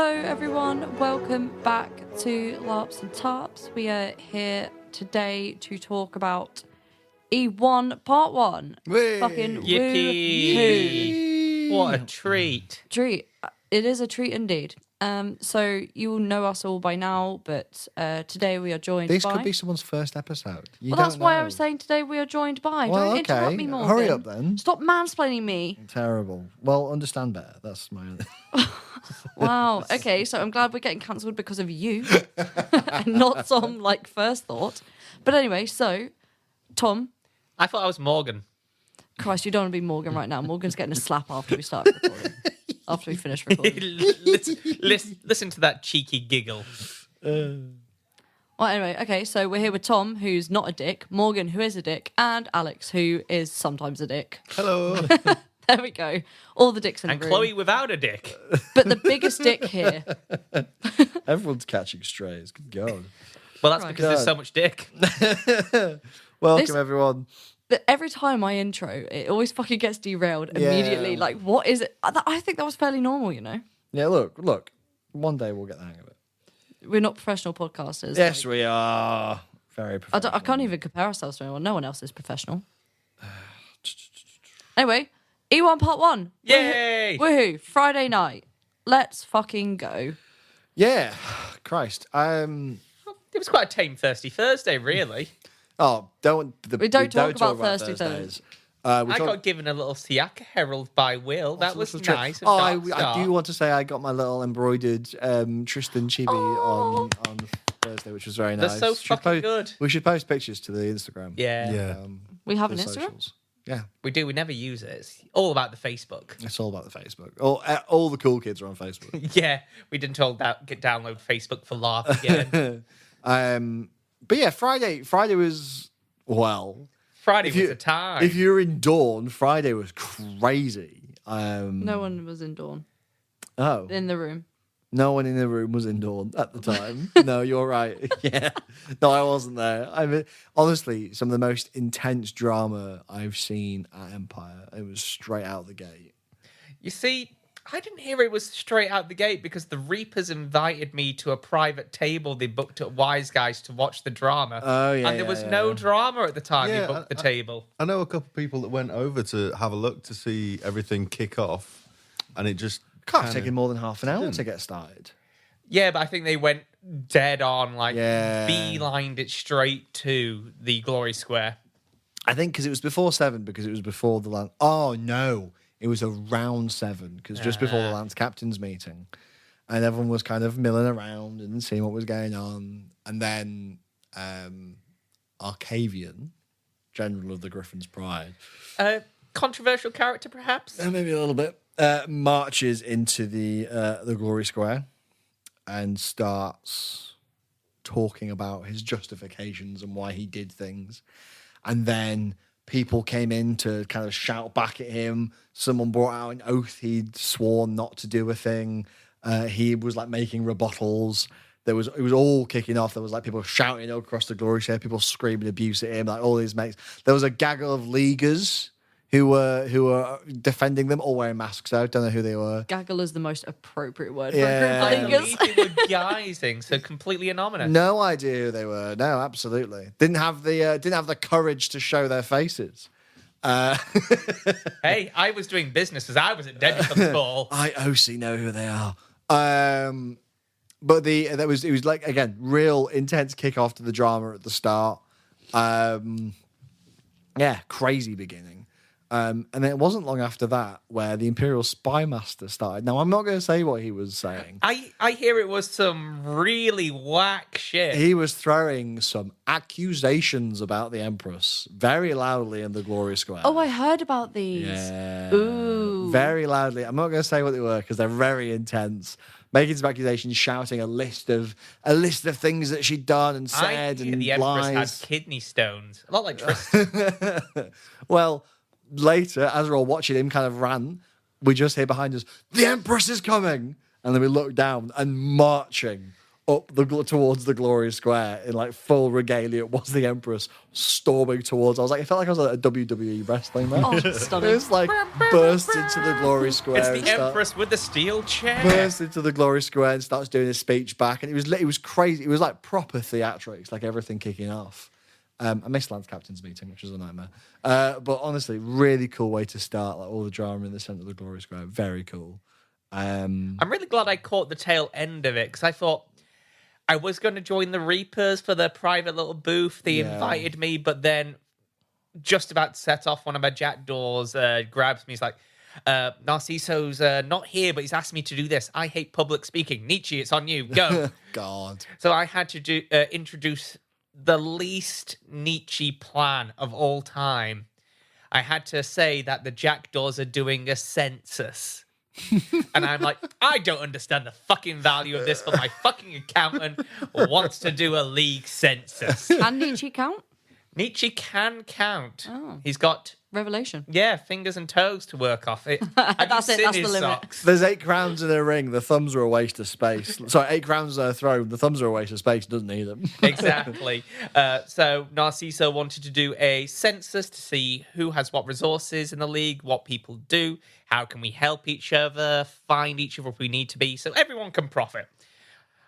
Hello everyone, welcome back to LARPs and Tarps. We are here today to talk about E1 Part 1. Whee! Fucking Yippee! woo-hoo. What a treat. Treat. It is a treat indeed. So you will know us all by now, but today we are joined This by... could be someone's first episode. You Well, that's don't why know. I was saying today we are joined by. Well, Don't interrupt okay. me, Morgan. Hurry up then. Stop mansplaining me. Terrible. Well, understand better. That's my... Wow. Okay, so I'm glad we're getting cancelled because of you, and not some first thought. But anyway, so Tom, I thought I was Morgan. Christ, you don't want to be Morgan right now. Morgan's getting a slap after we start recording. After we finish recording. Listen to that cheeky giggle. Well, anyway, okay, so we're here with Tom, who's not a dick, Morgan, who is a dick, and Alex, who is sometimes a dick. Hello. There we go. All the dicks in And the room. Chloe without a dick. But the biggest dick here. Everyone's catching strays. Good God. Well, that's Right. because there's so much dick. Welcome, This- everyone. But every time I intro, it always fucking gets derailed immediately. Yeah. Like, what is it? I think that was fairly normal, you know? Yeah, look. One day we'll get the hang of it. We're not professional podcasters. Yes, we are. Very professional. I can't even compare ourselves to anyone. No one else is professional. Anyway, E1 Part 1. Yay! Woohoo. Friday night. Let's fucking go. Yeah. Christ. It was quite a tame Thirsty Thursday, really. Oh, We don't talk about Thursdays. Thursdays. I got given a little Siaka Herald by Will. That was nice. Oh, I do want to say I got my little embroidered Tristan chibi on Thursday, which was very They're nice. so fucking good. We should post pictures to the Instagram. Yeah. We have an the Instagram? socials. Yeah, We do. We never use it. It's all about the Facebook. it's all about the Facebook. All the cool kids are on Facebook. Yeah. We didn't all download Facebook for laugh again. But yeah, Friday was Friday was a time. If you were in Dawn, Friday was crazy. No one was in Dawn. Oh, In the room. no one in the room was in Dawn at the time. No, you're right. Yeah. No, I wasn't there. I mean, honestly, some of the most intense drama I've seen at Empire. It was straight out the gate. You see, I didn't hear it was straight out the gate because the Reapers invited me to a private table they booked at Wise Guys to watch the drama. Oh, yeah, And there was yeah, no yeah. drama at the time Yeah, they booked the table. I know a couple of people that went over to have a look to see everything kick off, and it just Can't kinda- take it more than half an hour to get started. Yeah, but I think they went dead on, Yeah. beelined it straight to the Glory Square. I think because it was before 7, because it was before the land. Oh no, it was around 7 because just before the Lance Captain's meeting, and everyone was kind of milling around and seeing what was going on, and then Arcavian, General of the Griffin's Pride, Controversial character, perhaps? maybe a little bit, marches into the Glory Square and starts talking about his justifications and why he did things, and then people came in to kind of shout back at him. Someone brought out an oath he'd sworn not to do a thing. He was making rebuttals. It was all kicking off. There was people shouting across the Glory Square, people screaming abuse at him, all his mates. There was a gaggle of leaguers who were defending them, all wearing masks. I don't know who they were. Gaggle is the most appropriate word for Yeah. a I group of leaguers. believe they were guising, so completely anonymous. No idea who they were. No, absolutely didn't have the courage to show their faces. Hey, I was doing business as I was at Denton's Ball. I OC know who they are. But it was again real intense kickoff to the drama at the start. Yeah, crazy beginning. And then it wasn't long after that where the Imperial Spy Master started. Now I'm not going to say what he was saying. I hear it was some really whack shit. He was throwing some accusations about the Empress very loudly in the Glory Square. Oh, I heard about these. Yeah. Ooh. Very loudly. I'm not going to say what they were because they're very intense. Making some accusations, shouting a list of things that she'd done and I said hear and the Empress lies. had kidney stones. A lot like Tristan. Well, later, as we're all watching him kind of run, we just hear behind us, "The Empress is coming!" And then we look down and marching towards the Glory Square in like full regalia. It was the Empress storming towards. I was like, it felt like I was at a WWE wrestling match. Oh, stunning. It was like burst into the Glory Square. It's the Empress with the steel chair. Burst into the Glory Square and starts doing his speech back, and it was crazy. It was like proper theatrics, like everything kicking off. I missed Lance Captain's meeting, which was a nightmare. But honestly, really cool way to start. Like all the drama in the centre of the Glory Square, very cool. I'm really glad I caught the tail end of it because I thought I was going to join the Reapers for their private little booth. They invited me, but then just about to set off, one of my jackdaws grabs me. He's like, Narcisso's not here, but he's asked me to do this. I hate public speaking. Nietzsche, it's on you. Go. God. So I had to introduce the least Nietzsche plan of all time. I had to say that the jackdaws are doing a census. And I'm like, I don't understand the fucking value of this, but my fucking accountant wants to do a league census. Can Nietzsche count? Nietzsche can count. Oh. He's got, Revelation. fingers and toes to work off. Have That's you it, seen that's his the limit. socks? There's 8 crowns in a ring. The thumbs are a waste of space. Sorry, 8 crowns on a throne. The thumbs are a waste of space. Doesn't need them. Exactly. So Narciso wanted to do a census to see who has what resources in the league, what people do, how can we help each other, find each other if we need to be, so everyone can profit.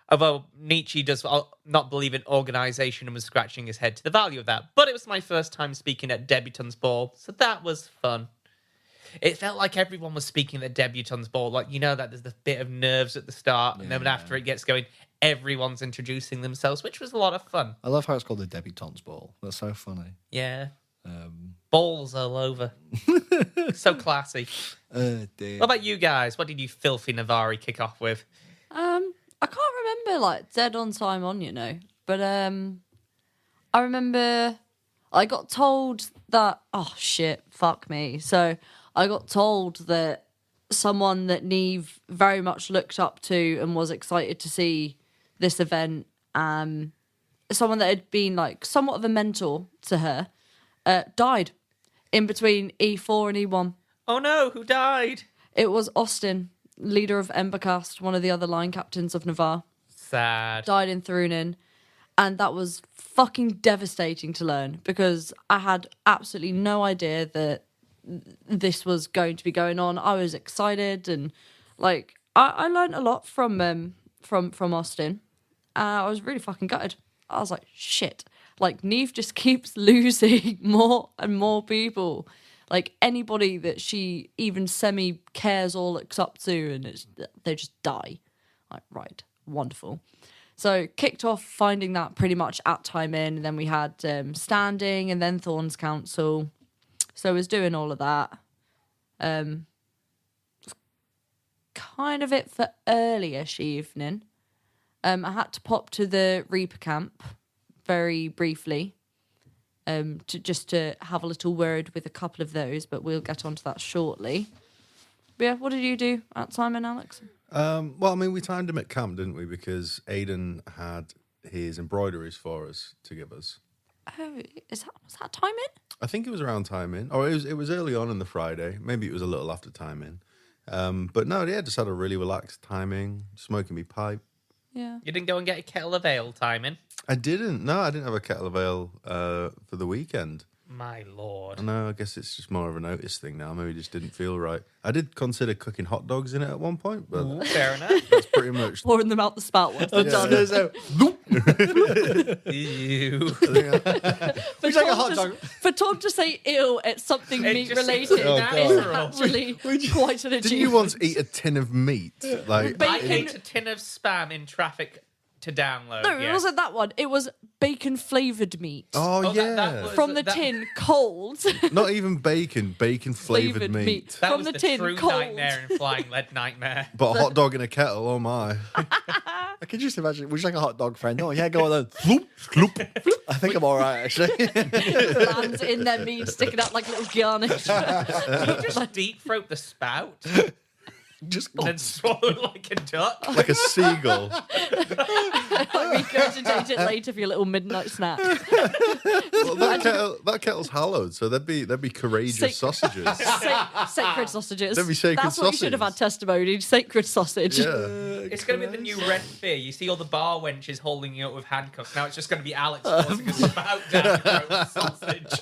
Although Nietzsche does not believe in organisation and was scratching his head to the value of that. But it was my first time speaking at Debutante's Ball, so that was fun. It felt like everyone was speaking at Debutante's Ball. Like, you know that there's the bit of nerves at the start, and then after it gets going, everyone's introducing themselves, which was a lot of fun. I love how it's called the Debutante's Ball. That's so funny. Yeah. Balls all over. So classy. Dear. What about you guys? What did you filthy Navarri kick off with? I can't remember like dead on time on, but I remember I got told that fuck me. So I got told that someone that Neve very much looked up to and was excited to see this event, someone that had been like somewhat of a mentor to her, died in between E4 and E1. Oh no, who died? It was Austin, leader of Embercast, one of the other line captains of Navarr. Sad. Died in Thrunin. And that was fucking devastating to learn because I had absolutely no idea that this was going to be going on. I was excited and like I learned a lot from Austin. I was really fucking gutted. I was like, shit. Like Neve just keeps losing more and more people. Like anybody that she even semi cares or looks up to, and they just die. Like, right, wonderful. So kicked off finding that pretty much at time in, and then we had standing, and then Thorns Council. So I was doing all of that. Kind of it for early-ish evening. I had to pop to the Reaper camp very briefly. To have a little word with a couple of those, but we'll get onto that shortly. But yeah, what did you do at Simon, Alex? Well, I mean, we timed him at camp, didn't we? Because Aidan had his embroideries for us to give us. Oh, was that time in? I think it was around time in, or it was early on the Friday. Maybe it was a little after time in. But no, yeah, just had a really relaxed timing, smoking me pipe. Yeah. You didn't go and get a kettle of ale timing? I didn't. No, I didn't have a kettle of ale for the weekend. My lord. No, I guess it's just more of a notice thing now. Maybe it just didn't feel right. I did consider cooking hot dogs in it at one point, but Ooh, fair enough. that's pretty much. Pouring them out the spout once they're done. Ew. For Tom to say ew at something It meat just related seems is natural. actually quite an achievement. Didn't you once eat a tin of meat? Like Bacon. I ate a tin of spam in traffic to download. No, yeah. it wasn't that one. It was bacon flavoured meat. oh Oh, yeah, that was- From the that- tin, cold. not even bacon flavored Flavoured meat. meat. That From was the tin, true cold. nightmare and flying lead nightmare. But a hot dog in a kettle, oh my! I can just imagine. Would you like a hot dog, friend? Oh yeah, go on then. Floop, floop. I think I'm all right actually. Lands in their meat, sticking out like little garnish. You just deep throat the spout just and swallow like a duck. Like a seagull. regurgitate it later for your little midnight snack. Well, that kettle's hallowed, so there'd be courageous sausages. Sacred sausages. There'd be sacred That's what you should have had sausages. testimony. Sacred sausage. Yeah. It's going to be the new rent fear. You see all the bar wenches holding you up with handcuffs. Now it's just going to be Alex forcing us about down your throat with sausage.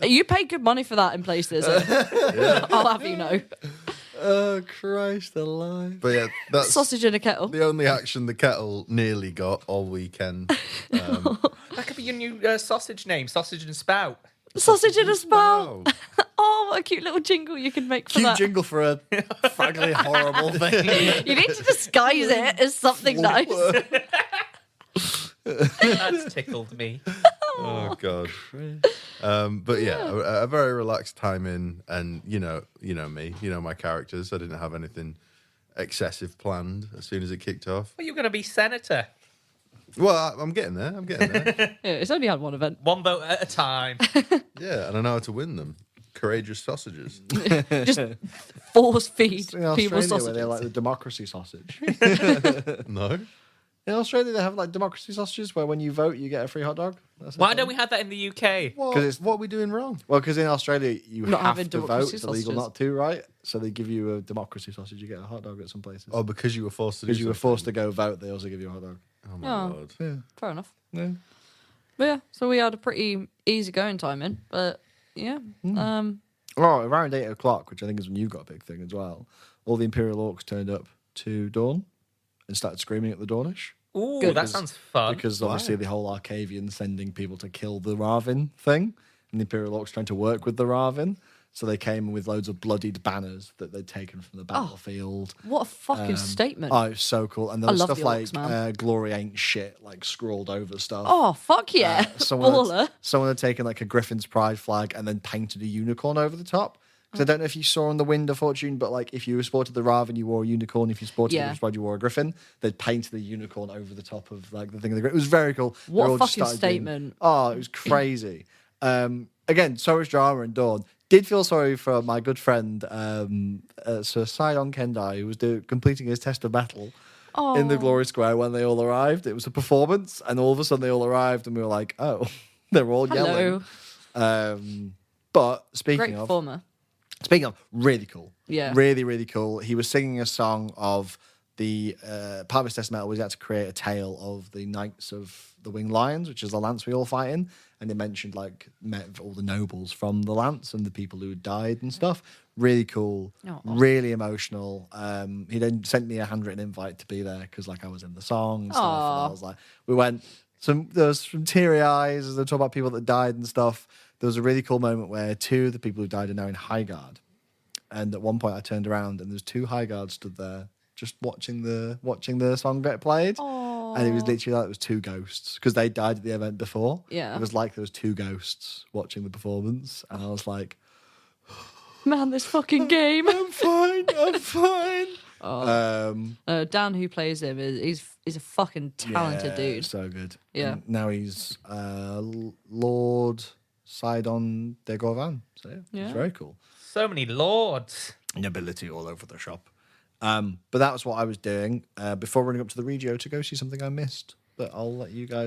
You pay good money for that in places. I'll have you know. Oh, Christ alive. But yeah, that's Sausage in a kettle. the only action the kettle nearly got all weekend. That could be your new sausage name, Sausage and Spout. Sausage in a spout. Wow. Oh, what a cute little jingle you can make for Cute that. jingle for a frankly horrible thing. You need to disguise it as something nice. That's tickled me. Oh God. But yeah, a very relaxed time in, and you know me, my characters. I didn't have anything excessive planned as soon as it kicked off. Well, you're going to be senator. Well, I'm getting there. Yeah, it's only had one event. One vote at a time. Yeah, and I know how to win them. Courageous sausages. Just force feed In people Australia, sausages. where they like the democracy sausage. No. In Australia, they have like democracy sausages where when you vote, you get a free hot dog. That's Why don't we have that in the UK? Because What are we doing wrong? because in Australia you Not have having to vote. democracy It's illegal sausages. not to, right? So they give you a democracy sausage. You get a hot dog at some places. Oh, because you were forced to do because you were something. forced to go vote, they also give you a hot dog. Oh my Oh. Lord. Yeah. Fair enough. Yeah. But yeah, so we had a pretty easy going time in. But yeah. Oh, around 8 o'clock, which I think is when you've got a big thing as well, all the Imperial Orcs turned up to Dawn and started screaming at the Dornish. Ooh, Good. that sounds fun. Because obviously the whole Arcavian sending people to kill the Ravin thing, and the Imperial Orcs trying to work with the Ravin. So they came with loads of bloodied banners that they'd taken from the battlefield. What a fucking statement. Oh, it was so cool. And there I was love stuff the like Orcs, man. glory ain't shit, like scrawled over stuff. Oh, fuck yeah. Baller. Someone had taken like a Griffin's pride flag and then painted a unicorn over the top. Because I don't know if you saw on the Wind of Fortune, but like if you sported the Raven, you wore a unicorn. If you sported Yeah. the Griffin's pride, you wore a Griffin. They'd painted the unicorn over the top of like the thing of the Griffin. It was very cool. What They a all just fucking started doing- statement. Oh, it was crazy. Again, so much drama in Dawn. Did feel sorry for my good friend Sir Sidon Kendai, who was completing his test of battle in the Glory Square when they all arrived. It was a performance, and all of a sudden they all arrived, and we were like, "Oh, they're all Hello. yelling." But Great performer. speaking of, really cool. Yeah. Really, really cool. He was singing a song of the part of his test metal was he had to create a tale of the Knights of the Winged Lions, which is the lance we all fight in. And they mentioned met all the nobles from the lance and the people who had died and stuff. Really cool. Oh. Really emotional. He then sent me a handwritten invite to be there because I was in the song and stuff. And I was like, we went. There was some teary eyes as they talk about people that died and stuff. There was a really cool moment where two of the people who died are now in Highguard. And at one point I turned around and there's two Highguards stood there just watching the song get played. And it was literally like it was two ghosts because they died at the event before. Yeah. It was like there was two ghosts watching the performance. And I was like, Man, this fucking game. I'm fine. Dan, who plays him, he's a fucking talented dude. So good. Yeah. And now he's Lord Sidon de Gorvan. So Yeah. it's very cool. So many lords. Nobility all over the shop. But that was what I was doing before running up to the Regio to go see something I missed. But I'll let you guys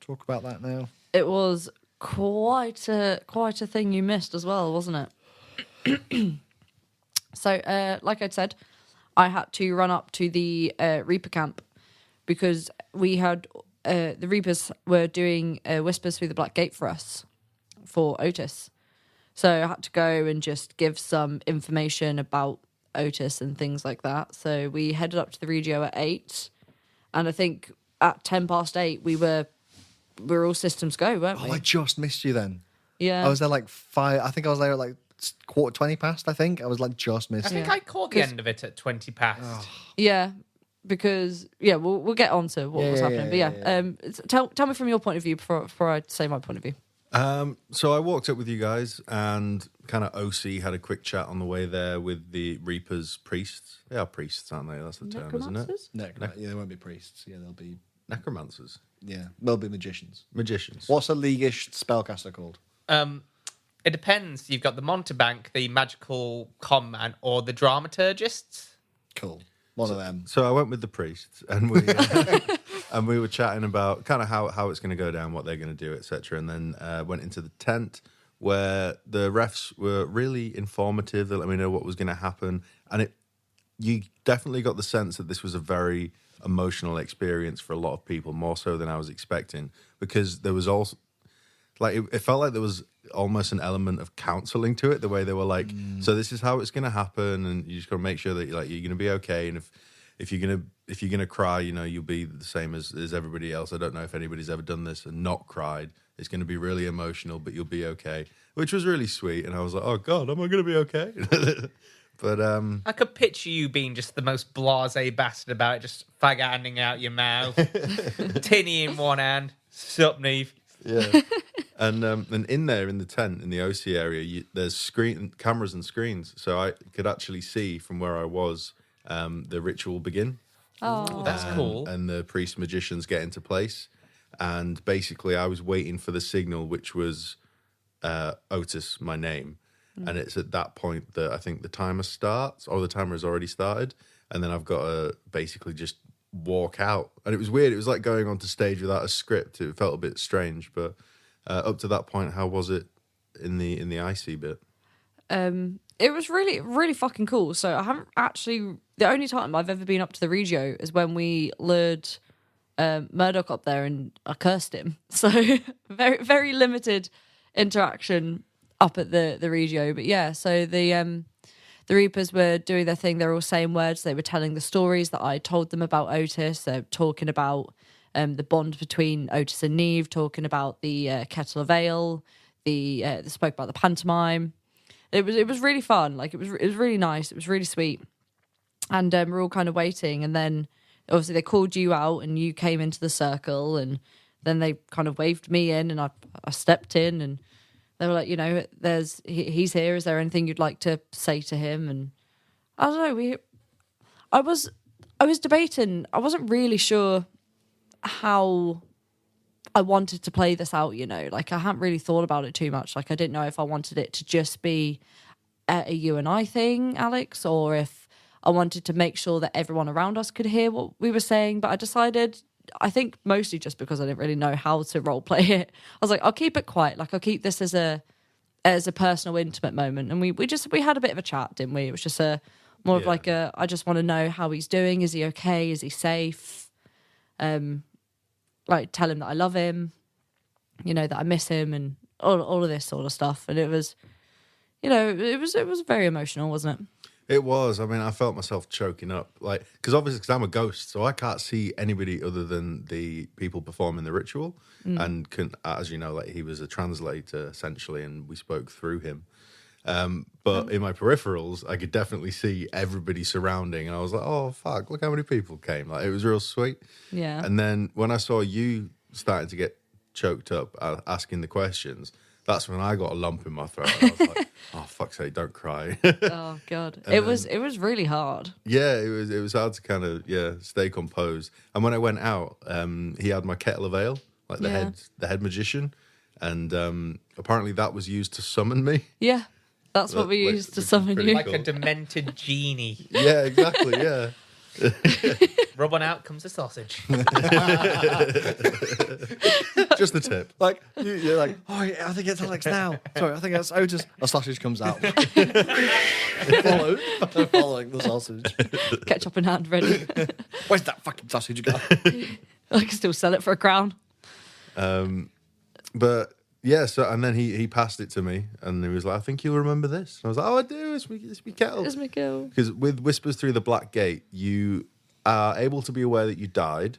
talk about that now. It was quite a thing you missed as well, wasn't it? So, like I'd said, I had to run up to the Reaper camp because we had the Reapers were doing Whispers Through the Black Gate for us for Otis. So I had to go and just give some information about Otis and things like that. So we headed up to the Regio at 8, and I think at 8:10 we were all systems go, weren't we? Oh, I just missed you then. Yeah. I was there like 5. I think I was there at like 20:15. I think I was like just missed. I think I caught the end of it at 20 past. Yeah, because we'll get on to what was happening. But tell me from your point of view before I say my point of view. So I walked up with you guys and kind of OC had a quick chat on the way there with the Reapers priests. They are priests, aren't they? That's the term, isn't it? Necromancers? Yeah, they won't be priests. Yeah, they'll be Necromancers. they'll be magicians. Magicians. What's a leaguish spellcaster called? It depends. You've got the Montebank, the magical con man, or the dramaturgists. Cool. One of them. So I went with the priests and we And we were chatting about kind of how it's going to go down, what they're going to do, etc. And then went into the tent where the refs were really informative. They let me know what was going to happen, and you definitely got the sense that this was a very emotional experience for a lot of people, more so than I was expecting, because there was also it felt like there was almost an element of counseling to it, the way they were like, so this is how it's going to happen, and you just got to make sure that you're going to be okay, and if you're gonna cry, you'll be the same as everybody else. I don't know if anybody's ever done this and not cried. It's going to be really emotional, but you'll be okay, which was really sweet. And I was like, oh God, am I going to be okay? But I could picture you being just the most blasé bastard about it, just fag handing out your mouth, tinny in one hand, sup, Neve. Yeah. And in there, in the tent, in the OC area, there's cameras and screens. So I could actually see from where I was the ritual begin. Oh, That's cool. And the priest magicians get into place. And basically, I was waiting for the signal, which was Otis, my name. And it's at that point that I think the timer starts, or the timer has already started. And then I've got to basically just walk out. And it was weird. It was like going onto stage without a script. It felt a bit strange. But up to that point, how was it in the IC bit? It was really, really fucking cool. So I haven't actually... The only time I've ever been up to the Regio is when we lured Murdoch up there and I cursed him. So very, very limited interaction up at the Regio. But yeah, so the Reapers were doing their thing. They were all saying words. They were telling the stories that I told them about Otis. They're talking about the bond between Otis and Neve, talking about the Kettle of Ale. They spoke about the pantomime. It was really fun. Like it was really nice. It was really sweet. And we're all kind of waiting. And then obviously they called you out and you came into the circle, and then they kind of waved me in, and I stepped in, and they were like, he's here. Is there anything you'd like to say to him? And I don't know. I was debating. I wasn't really sure how I wanted to play this out, like I hadn't really thought about it too much. Like I didn't know if I wanted it to just be a you and I thing, Alex, or if I wanted to make sure that everyone around us could hear what we were saying. But I decided, I think mostly just because I didn't really know how to role play it, I was like, I'll keep it quiet. Like I'll keep this as a personal, intimate moment. And we had a bit of a chat, didn't we? It was just more of like I just want to know how he's doing. Is he okay? Is he safe? Like tell him that I love him, that I miss him, and all of this sort of stuff. And it was, it was very emotional, wasn't it? It was. I mean, I felt myself choking up, because obviously, because I'm a ghost, so I can't see anybody other than the people performing the ritual. And as you know, he was a translator essentially, and we spoke through him. But in my peripherals, I could definitely see everybody surrounding, and I was like, "Oh fuck! Look how many people came!" It was real sweet. Yeah. And then when I saw you starting to get choked up asking the questions, that's when I got a lump in my throat. And I was like, "Oh fuck's sake! Don't cry." Oh god, it was really hard. Yeah, it was hard to kind of stay composed. And when I went out, he had my kettle of ale, the head magician, and apparently that was used to summon me. Yeah. That's what we used to summon you. Like a demented genie. Yeah, exactly, yeah. Rub on out comes the sausage. Just the tip. You're like, oh, yeah, I think it's Alex now. Sorry, I think that's Otis. A sausage comes out. Following the sausage. Ketchup in hand, ready. Where's that fucking sausage go? I can still sell it for £1. But yeah, so and then he passed it to me, and he was like, "I think you'll remember this." And I was like, "Oh, I do. It's me kettle." It's my kettle. Because with Whispers Through the Black Gate, you are able to be aware that you died,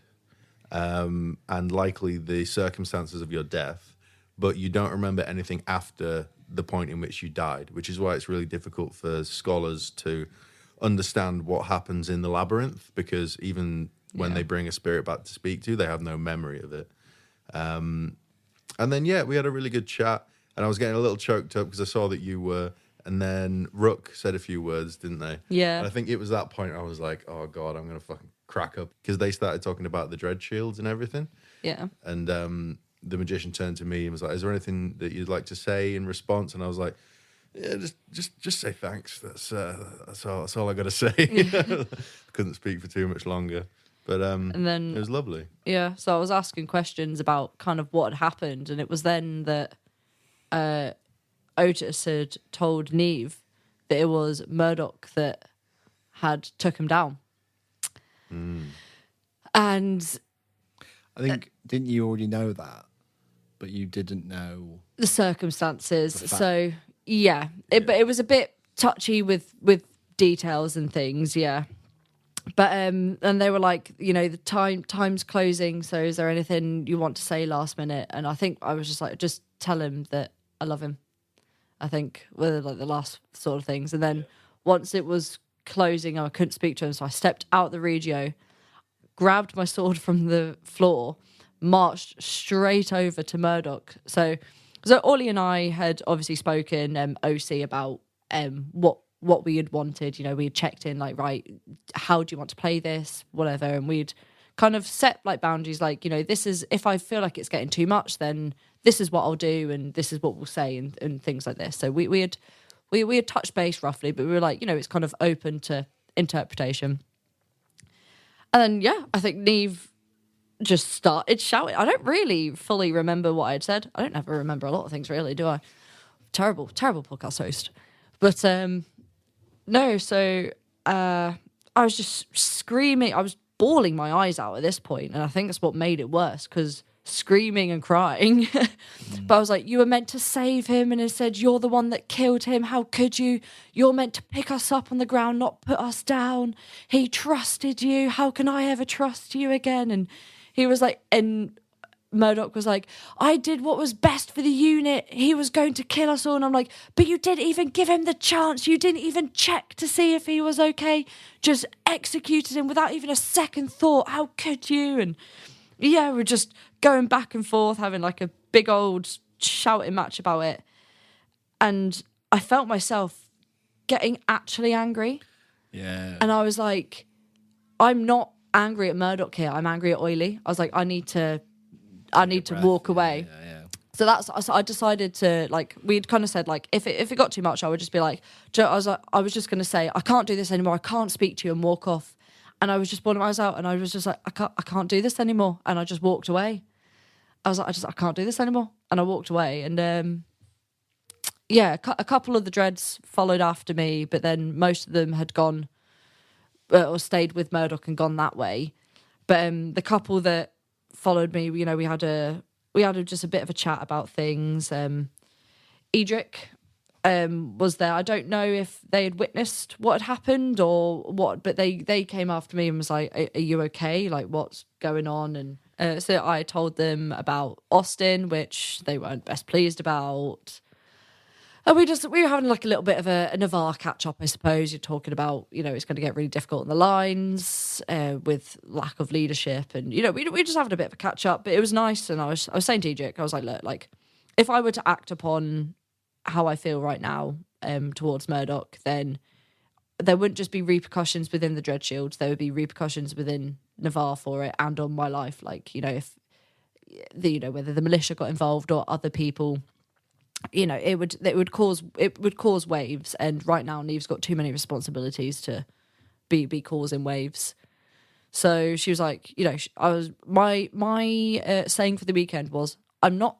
and likely the circumstances of your death, but you don't remember anything after the point in which you died, which is why it's really difficult for scholars to understand what happens in the labyrinth, because even when they bring a spirit back to speak to, they have no memory of it. And then, we had a really good chat, and I was getting a little choked up because I saw that you were, and then Rook said a few words, didn't they? Yeah. And I think it was that point I was like, oh, God, I'm going to fucking crack up, because they started talking about the dread shields and everything. Yeah. And the magician turned to me and was like, is there anything that you'd like to say in response? And I was like, yeah, just say thanks. That's all I got to say. I couldn't speak for too much longer. But And then it was lovely. yeah, so I was asking questions about kind of what had happened, and it was then that Otis had told Neve that it was Murdoch that had took him down. And I think, didn't you already know that? But you didn't know. the circumstances. The fact. So yeah, but it was a bit touchy with details and things. Yeah, but and they were like, you know, the time's closing. So is there anything you want to say last minute? And I think I was just like, just tell him that I love him. I think were like the last sort of things. And then once it was closing, I couldn't speak to him, so I stepped out the regio, grabbed my sword from the floor, marched straight over to Murdoch. So Ollie and I had obviously spoken OC about what we had wanted. You know, we had checked in like, right, how do you want to play this, whatever, and we'd kind of set like boundaries, like, you know, this is, if I feel like it's getting too much, then this is what I'll do and this is what we'll say and things like this. So we had touched base roughly, but we were like, you know, it's kind of open to interpretation. And then yeah, I think Neve just started shouting. I don't really fully remember what I'd said. I don't ever remember a lot of things really, do I? Terrible podcast host. But no, so I was just screaming. I was bawling my eyes out at this point, and I think that's what made it worse, because screaming and crying. But I was like, you were meant to save him, and it said, you're the one that killed him. How could you? You're meant to pick us up on the ground, not put us down. He trusted you. How can I ever trust you again? And he was like, and Murdoch was like, I did what was best for the unit. He was going to kill us all. And I'm like, but you didn't even give him the chance. You didn't even check to see if he was okay. Just executed him without even a second thought. How could you? And yeah, we're just going back and forth, having like a big old shouting match about it. And I felt myself getting actually angry. Yeah. And I was like, I'm not angry at Murdoch here. I'm angry at Oily. I was like, I need to walk away. Yeah. So I decided to, like, we'd kind of said, like, if it got too much, I would just be like, I was just going to say, I can't do this anymore. I can't speak to you, and walk off. And I was just bawling my eyes out, and I was just like, I can't do this anymore. And I just walked away. I was like, I can't do this anymore. And I walked away. And yeah, a couple of the dreads followed after me, but then most of them had gone or stayed with Murdoch and gone that way. But the couple that followed me, you know, we had just a bit of a chat about things. Edric was there. I don't know if they had witnessed what had happened or what, but they came after me and was like, are you okay? Like, what's going on? And so I told them about Austin, which they weren't best pleased about. And we were having like a little bit of a Navarr catch up, I suppose. You're talking about, you know, it's going to get really difficult in the lines with lack of leadership, and you know, we just having a bit of a catch up. But it was nice, and I was saying to Edric, I was like, look, like, if I were to act upon how I feel right now towards Murdoch, then there wouldn't just be repercussions within the Dread Shields. There would be repercussions within Navarr for it and on my life. Like, you know, if whether the militia got involved or other people. You know, it would cause waves, and right now Neve's got too many responsibilities to be causing waves. So she was like, you know, I was my saying for the weekend was, I'm not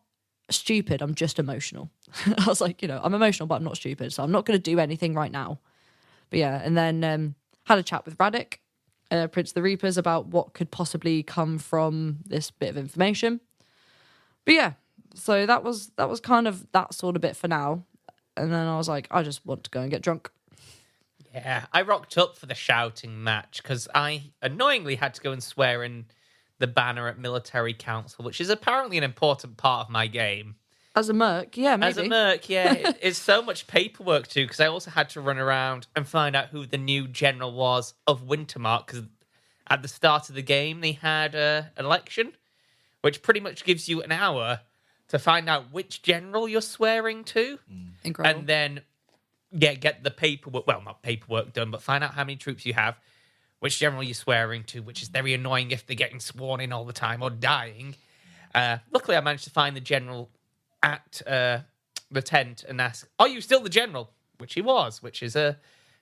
stupid, I'm just emotional. I was like, you know, I'm emotional, but I'm not stupid, so I'm not going to do anything right now. But yeah, and then had a chat with Radic, Prince of the Reapers, about what could possibly come from this bit of information. But yeah. So that was kind of that sort of bit for now. And then I was like, I just want to go and get drunk. Yeah, I rocked up for the shouting match because I annoyingly had to go and swear in the banner at Military Council, which is apparently an important part of my game. As a merc, yeah, maybe. As a merc, yeah. It's so much paperwork too, because I also had to run around and find out who the new general was of Wintermark, because at the start of the game, they had an election, which pretty much gives you an hour to find out which general you're swearing to. Incredible. And then get the paperwork, well, not paperwork done, but find out how many troops you have, which general you're swearing to, which is very annoying if they're getting sworn in all the time or dying. Luckily, I managed to find the general at the tent and ask, are you still the general? Which he was, which is a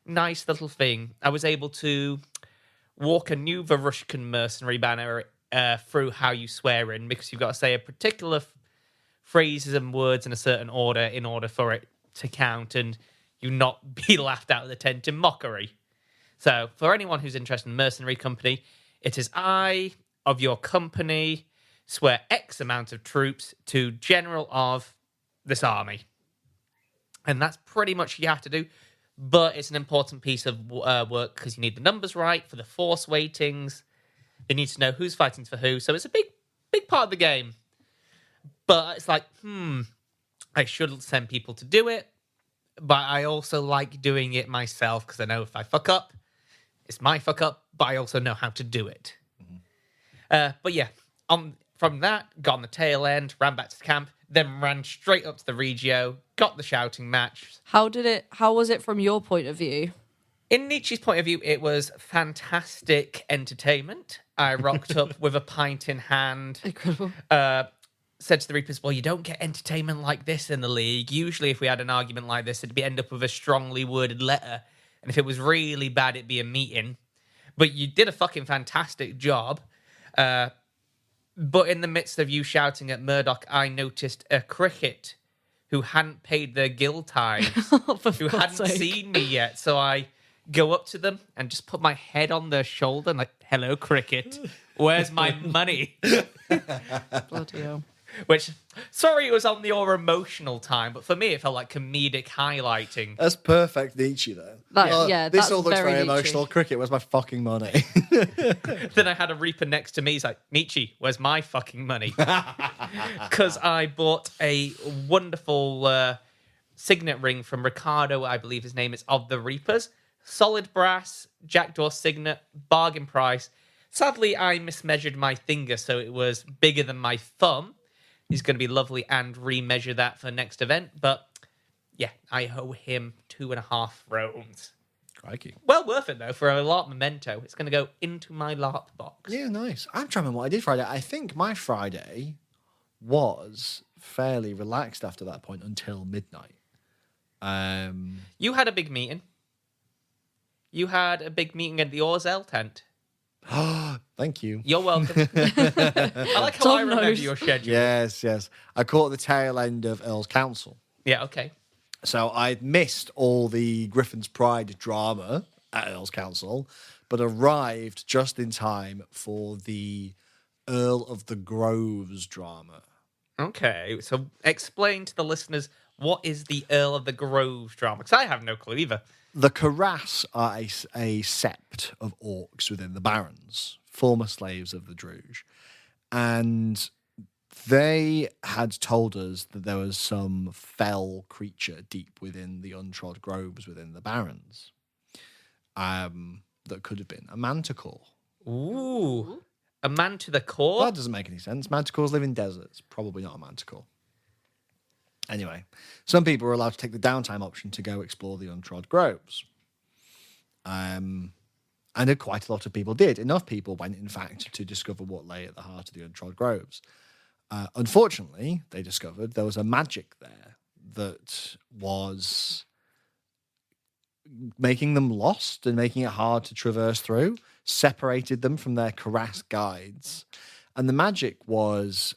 nice little thing. I was able to walk a new Varushkan mercenary banner through how you swear in, because you've got to say a particular phrases and words in a certain order in order for it to count and you not be laughed out of the tent in mockery. So, for anyone who's interested in mercenary company, it is I of your company swear X amount of troops to general of this army. And that's pretty much what you have to do. But it's an important piece of work because you need the numbers right for the force weightings. You need to know who's fighting for who. So it's a big part of the game. But it's like, I should send people to do it. But I also like doing it myself because I know if I fuck up, it's my fuck up. But I also know how to do it. But yeah, from that, got on the tail end, ran back to the camp, then ran straight up to the Regio, got the shouting match. How was it from your point of view? In Nietzsche's point of view, it was fantastic entertainment. I rocked up with a pint in hand. Incredible. Said to the Reapers, well, you don't get entertainment like this in the league. Usually if we had an argument like this, it'd end up with a strongly worded letter. And if it was really bad, it'd be a meeting. But you did a fucking fantastic job. But in the midst of you shouting at Murdoch, I noticed a cricket who hadn't paid their guild tithes, who hadn't seen me yet. So I go up to them and just put my head on their shoulder and like, hello, cricket. Where's my money? Bloody hell. Which, sorry, it was on the more emotional time, but for me, it felt like comedic highlighting. That's perfect Nietzsche, though. Yeah, this that's all looks very Nietzsche. emotional. Cricket, where's my fucking money? Then I had a Reaper next to me. He's like, Nietzsche, where's my fucking money? Because I bought a wonderful signet ring from Ricardo, I believe his name is, of the Reapers. Solid brass, jackdaw signet, bargain price. Sadly, I mismeasured my finger, so it was bigger than my thumb. He's going to be lovely and remeasure that for next event. But yeah, I owe him 2.5 thrones. Crikey. Well worth it, though, for a LARP memento. It's going to go into my LARP box. Yeah, nice. I'm trying to remember what I did Friday. I think my Friday was fairly relaxed after that point until midnight. You had a big meeting. You had a big meeting at the Orzel tent. Thank you. You're welcome. I like how Tom I remember knows. your schedule. Yes. I caught the tail end of Earl's Council. Yeah, okay. So I'd missed all the Griffin's Pride drama at Earl's Council, but arrived just in time for the Earl of the Groves drama. Okay, so explain to the listeners what is the Earl of the Groves drama, because I have no clue either. The Karass are a sept of orcs within the Barons, former slaves of the Druge. And they had told us that there was some fell creature deep within the untrod groves within the Barons that could have been a manticore. Ooh. A man to the core? That doesn't make any sense. Manticores live in deserts. Probably not a manticore. Anyway, some people were allowed to take the downtime option to go explore the untrod groves. And quite a lot of people did. Enough people went, in fact, to discover what lay at the heart of the untrod groves. Unfortunately, they discovered there was a magic there that was making them lost and making it hard to traverse through, separated them from their Karass guides. And the magic was...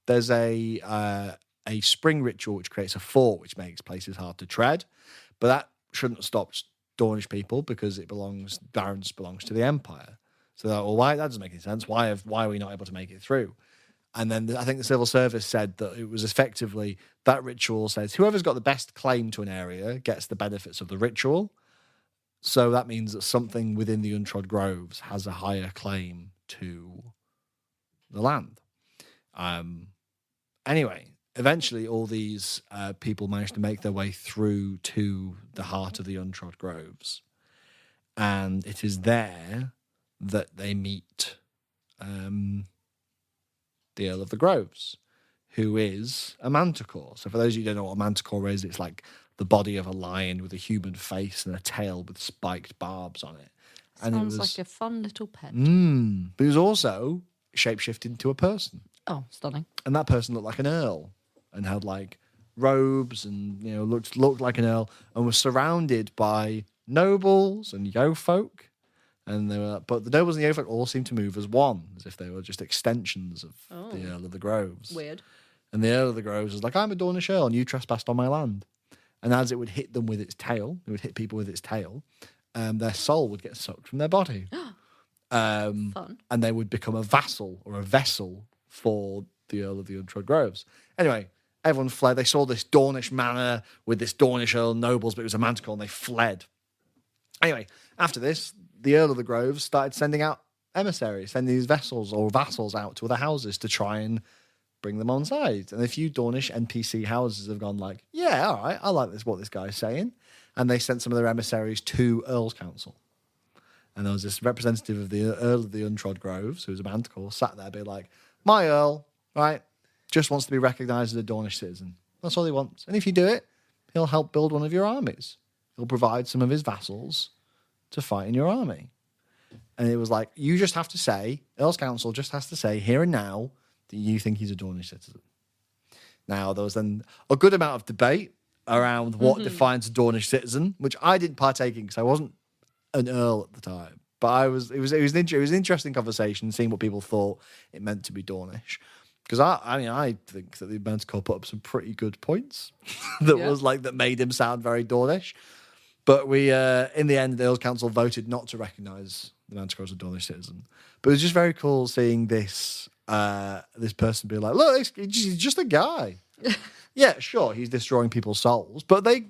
there's a spring ritual which creates a fort which makes places hard to tread, but that shouldn't have stopped Dornish people because Barons belongs to the Empire. So they're like, well, why? That doesn't make any sense. Why are we not able to make it through? And then I think the civil service said that it was effectively that ritual says whoever's got the best claim to an area gets the benefits of the ritual. So that means that something within the untrod groves has a higher claim to the land. Anyway, eventually all these people managed to make their way through to the heart of the untrod groves. And it is there that they meet the Earl of the Groves, who is a manticore. So for those of you who don't know what a manticore is, it's like the body of a lion with a human face and a tail with spiked barbs on it. And Sounds it was, like a fun little pet. but it was also shapeshifted into a person. Oh, stunning. And that person looked like an earl and had like robes and looked like an earl and was surrounded by nobles and yeofolk. And but the nobles and the yeofolk all seemed to move as one, as if they were just extensions of the Earl of the Groves. Weird. And the Earl of the Groves was like, I'm a Dornish Earl, and you trespassed on my land. And as it would hit them with its tail, it would hit people with its tail, their soul would get sucked from their body. Fun. And they would become a vassal or a vessel for the Earl of the Untrod Groves. Anyway, everyone fled. They saw this Dornish manor with this Dornish Earl nobles, but it was a manticore, and they fled. Anyway, after this, the Earl of the Groves started sending out emissaries, sending these vessels or vassals out to other houses to try and bring them on side. And a few Dornish NPC houses have gone like, yeah, all right, I like this, what this guy's saying. And they sent some of their emissaries to Earl's Council. And there was this representative of the Earl of the Untrod Groves, who was a manticore, sat there being like, my Earl, right, just wants to be recognised as a Dornish citizen. That's all he wants. And if you do it, he'll help build one of your armies. He'll provide some of his vassals to fight in your army. And it was like, you just have to say, Earl's Council just has to say here and now that you think he's a Dornish citizen. Now, there was then a good amount of debate around what defines a Dornish citizen, which I didn't partake in because I wasn't an Earl at the time. But it was an interesting conversation, seeing what people thought it meant to be Dornish. Because I think that the Manticore put up some pretty good points that made him sound very Dornish. But we, in the end, the Earl's Council voted not to recognise the Manticore as a Dornish citizen. But it was just very cool seeing this person be like, look, he's just a guy. Yeah, sure, he's destroying people's souls, but they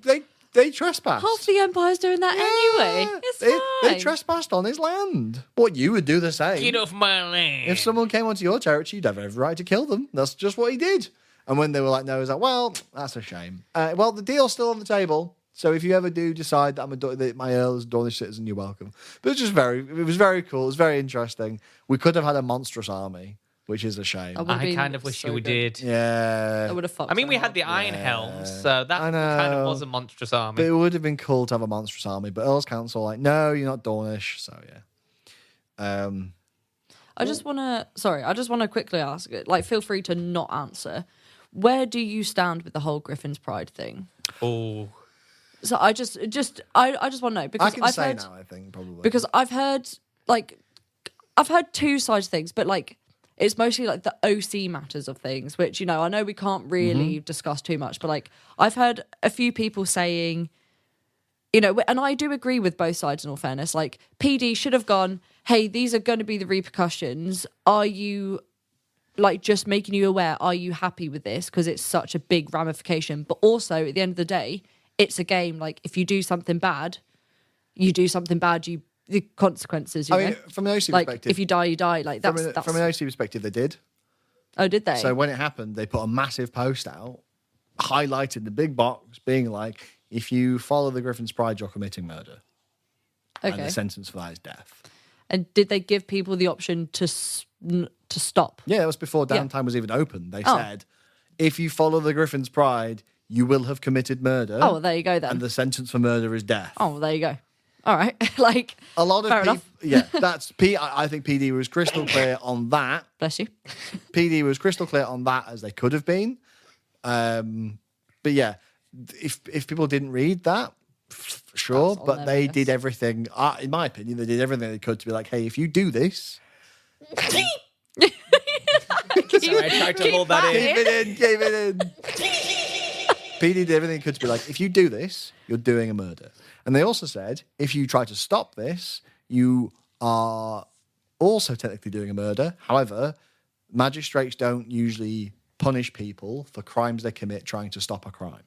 trespassed. Half the Empire's doing that anyway. It's fine. They trespassed on his land. What, you would do the same? Get off my land. If someone came onto your territory, you'd have every right to kill them. That's just what he did. And when they were like, no, he was like, well, that's a shame. Well, the deal's still on the table. So if you ever do decide that my Earl is a Dornish citizen, you're welcome. But it was very cool. It was very interesting. We could have had a monstrous army, which is a shame. I kind of wish you did. Yeah. I would have fucked. I mean, we had the Iron Helms, so that kind of was a monstrous army. But it would have been cool to have a monstrous army. But Earl's Council, like, no, you're not Dornish. So yeah. I just want to quickly ask it. Like, feel free to not answer. Where do you stand with the whole Griffin's Pride thing? Oh. So I just want to know because I think probably because I've heard two sides of things, but like it's mostly like the OC matters of things, which I know we can't really discuss too much, but like I've heard a few people saying, and I do agree with both sides in all fairness. Like PD should have gone, hey, these are going to be the repercussions. Are you like just making you aware? Are you happy with this? Because it's such a big ramification. But also at the end of the day, it's a game. Like, if you do something bad, the consequences, you know? From an OC like, perspective... if you die, you die. Like, that's... From an OC perspective, they did. Oh, did they? So when it happened, they put a massive post out, highlighted the big box, being like, if you follow the Griffin's Pride, you're committing murder. Okay. And the sentence for that is death. And did they give people the option to stop? Yeah, it was before downtime was even open. They said, if you follow the Griffin's Pride... you will have committed murder. Oh, well, there you go then. And the sentence for murder is death. Oh, well, there you go. All right. Like, a lot of fair people. enough. Yeah, that's I think PD was crystal clear on that. Bless you. PD was crystal clear on that as they could have been. But yeah, if people didn't read that, sure, but they did everything. In my opinion, they did everything they could to be like, hey, if you do this. Sorry, I tried to hold that in. Keep it in. PD did everything he could to be like, if you do this, you're doing a murder. And they also said, if you try to stop this, you are also technically doing a murder. However, magistrates don't usually punish people for crimes they commit trying to stop a crime.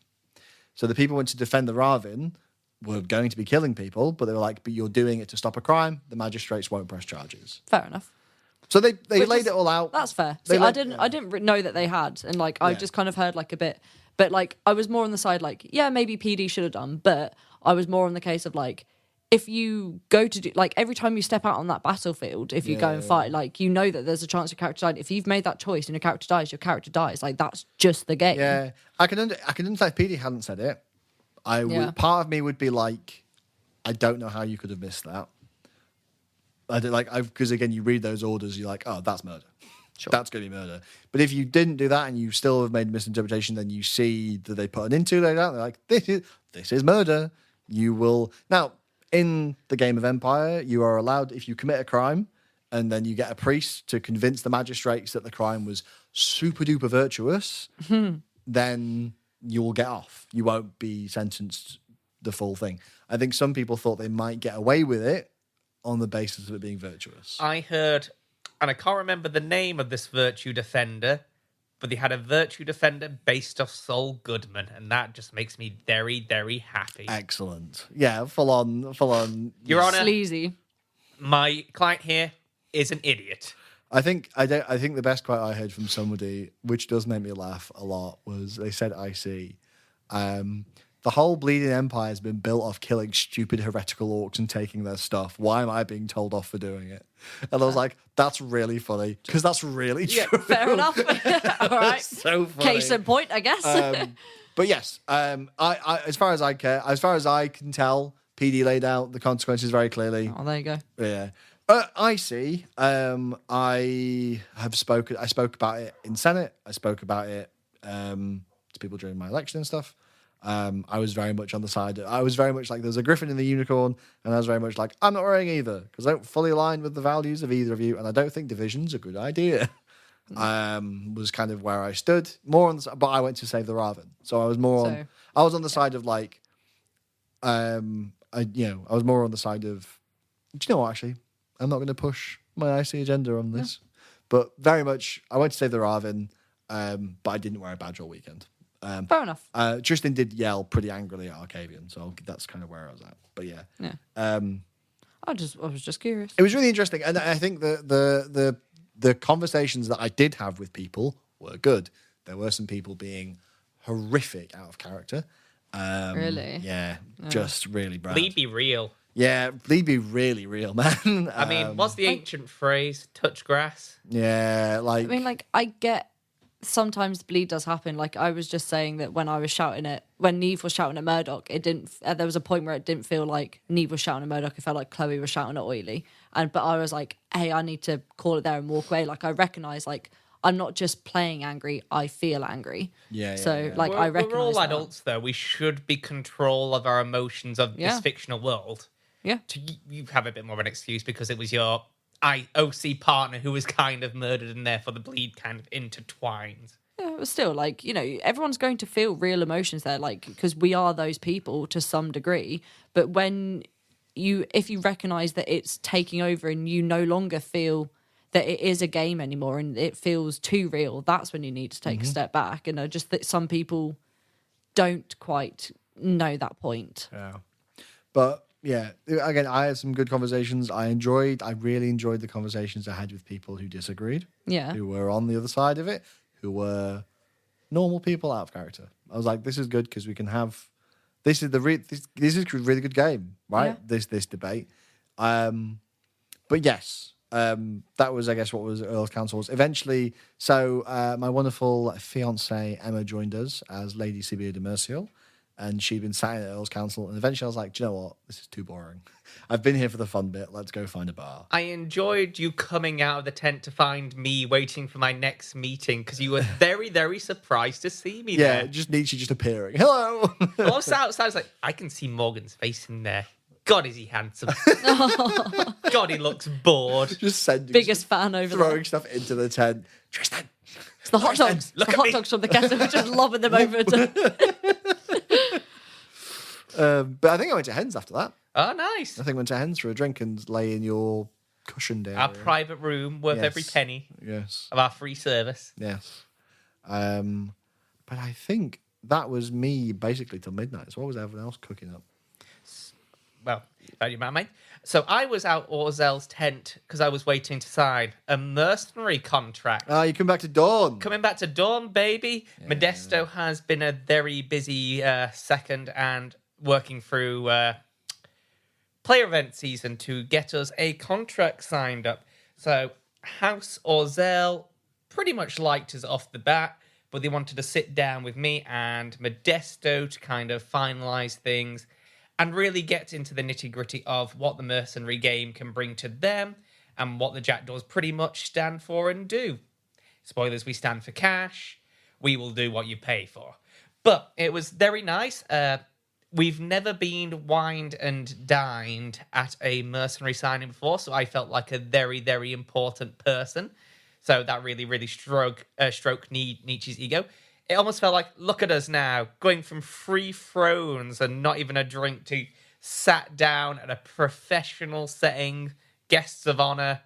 So the people who went to defend the Ravin were going to be killing people, but they were like, but you're doing it to stop a crime. The magistrates won't press charges. Fair enough. So they laid it all out. That's fair. See, I didn't know that they had, and like I just kind of heard like a bit, but like I was more on the side like, yeah, maybe PD should have done, but I was more on the case of like, if you go to do like every time you step out on that battlefield, if you go and fight, like that there's a chance your character died. If you've made that choice and your character dies, your character dies. Like that's just the game. Yeah, I can understand if PD hadn't said it. Part of me would be like, I don't know how you could have missed that. Because again, you read those orders, you're like, oh, that's murder. Sure. That's going to be murder. But if you didn't do that and you still have made a misinterpretation, then you see that they put an into it out. They're like, this is murder. You will now. in the game of Empire, you are allowed, if you commit a crime and then you get a priest to convince the magistrates that the crime was super duper virtuous, then you'll get off. You won't be sentenced the full thing. I think some people thought they might get away with it on the basis of it being virtuous. I heard, and I can't remember the name of this virtue defender, but they had a virtue defender based off Saul Goodman, and that just makes me very, very happy. Excellent. Yeah, full on. Your Honor, Sleazy. my client here is an idiot. I think the best quote I heard from somebody, which does make me laugh a lot, was they said, "I see. The whole Bleeding Empire has been built off killing stupid heretical orcs and taking their stuff. Why am I being told off for doing it?" And I was like, "That's really funny because that's really true." Fair enough. All right. So funny. Case in point, I guess. But yes, I as far as I can tell, PD laid out the consequences very clearly. Oh, there you go. Yeah. I see. I spoke about it in Senate. I spoke about it to people during my election and stuff. I was very much on the side. I was very much like, there's a Griffin and the unicorn, and I was very much like, I'm not wearing either because I don't fully align with the values of either of you, and I don't think division's a good idea. Was kind of where I stood more on, but I went to save the Raven, so I was more on. I was on the side of like, I was more on the side of. Do you know what? Actually, I'm not going to push my IC agenda on this, but very much I went to save the Raven, but I didn't wear a badge all weekend. Fair enough. Tristan did yell pretty angrily at Arcavian, so that's kind of where I was at. But yeah. I was just curious. It was really interesting, and I think the conversations that I did have with people were good. There were some people being horrific out of character. Really? Yeah, just really bad. Please be real. Yeah, please be really real, man. I mean, what's the ancient phrase? Touch grass? Yeah, I mean, like, I get sometimes bleed does happen. Like, I was just saying that when Neve was shouting at Murdoch, it didn't. There was a point where it didn't feel like Neve was shouting at Murdoch. It felt like Chloe was shouting at Oily. But I was like, hey, I need to call it there and walk away. Like, I recognize, like, I'm not just playing angry. I feel angry. Yeah. Like, I recognize we're all that. adults, though. We should be control of our emotions of this fictional world. Yeah. You have a bit more of an excuse because it was your OC partner who was kind of murdered, and therefore the bleed kind of intertwined. Yeah, but still, like, everyone's going to feel real emotions there, like, because we are those people to some degree. But if you recognize that it's taking over and you no longer feel that it is a game anymore and it feels too real, that's when you need to take a step back. And I just that some people don't quite know that point. Yeah. But yeah, again, I had some good conversations. I really enjoyed the conversations I had with people who disagreed. Yeah. Who were on the other side of it, who were normal people out of character. I was like, this is good because we can have, this is a really good game, right? Yeah. This debate. But yes, that was, I guess, what was Earl's Council was. Eventually, so my wonderful fiancée Emma joined us as Lady Sibia de Mercial. And she'd been sat in at Earl's Council. And eventually I was like, do you know what? This is too boring. I've been here for the fun bit. Let's go find a bar. I enjoyed you coming out of the tent to find me waiting for my next meeting because you were very, very surprised to see me there. Yeah, just Nietzsche just appearing. Hello! I was outside, I was like, I can see Morgan's face in there. God, is he handsome. God, he looks bored. Just sending... Biggest fan over throwing there. stuff into the tent. Tristan! It's the hot dogs. Look the at hot me. dogs from the kettle. We're just lobbing them over to... But I think I went to Hens after that. Oh, nice. I think I went to Hens for a drink and lay in your cushioned area. Our private room worth every Yes. penny Yes. of our free service. Yes. But I think that was me basically till midnight. So what was everyone else cooking up? Well, you mind, mate? So I was out Orzel's tent because I was waiting to sign a mercenary contract. Ah, you come back to Dawn. Coming back to Dawn, baby. Yeah. Modesto has been a very busy second and working through player event season to get us a contract signed up. So House Orzel pretty much liked us off the bat, but they wanted to sit down with me and Modesto to kind of finalize things and really get into the nitty-gritty of what the mercenary game can bring to them and what the Jackdaws pretty much stand for and do. Spoilers, we stand for cash. We will do what you pay for. But it was very nice. we've never been wined and dined at a mercenary signing before, so I felt like a very, very important person. So that really, really stroked Nietzsche's ego. It almost felt like, look at us now, going from free thrones and not even a drink to sat down at a professional setting, guests of honor.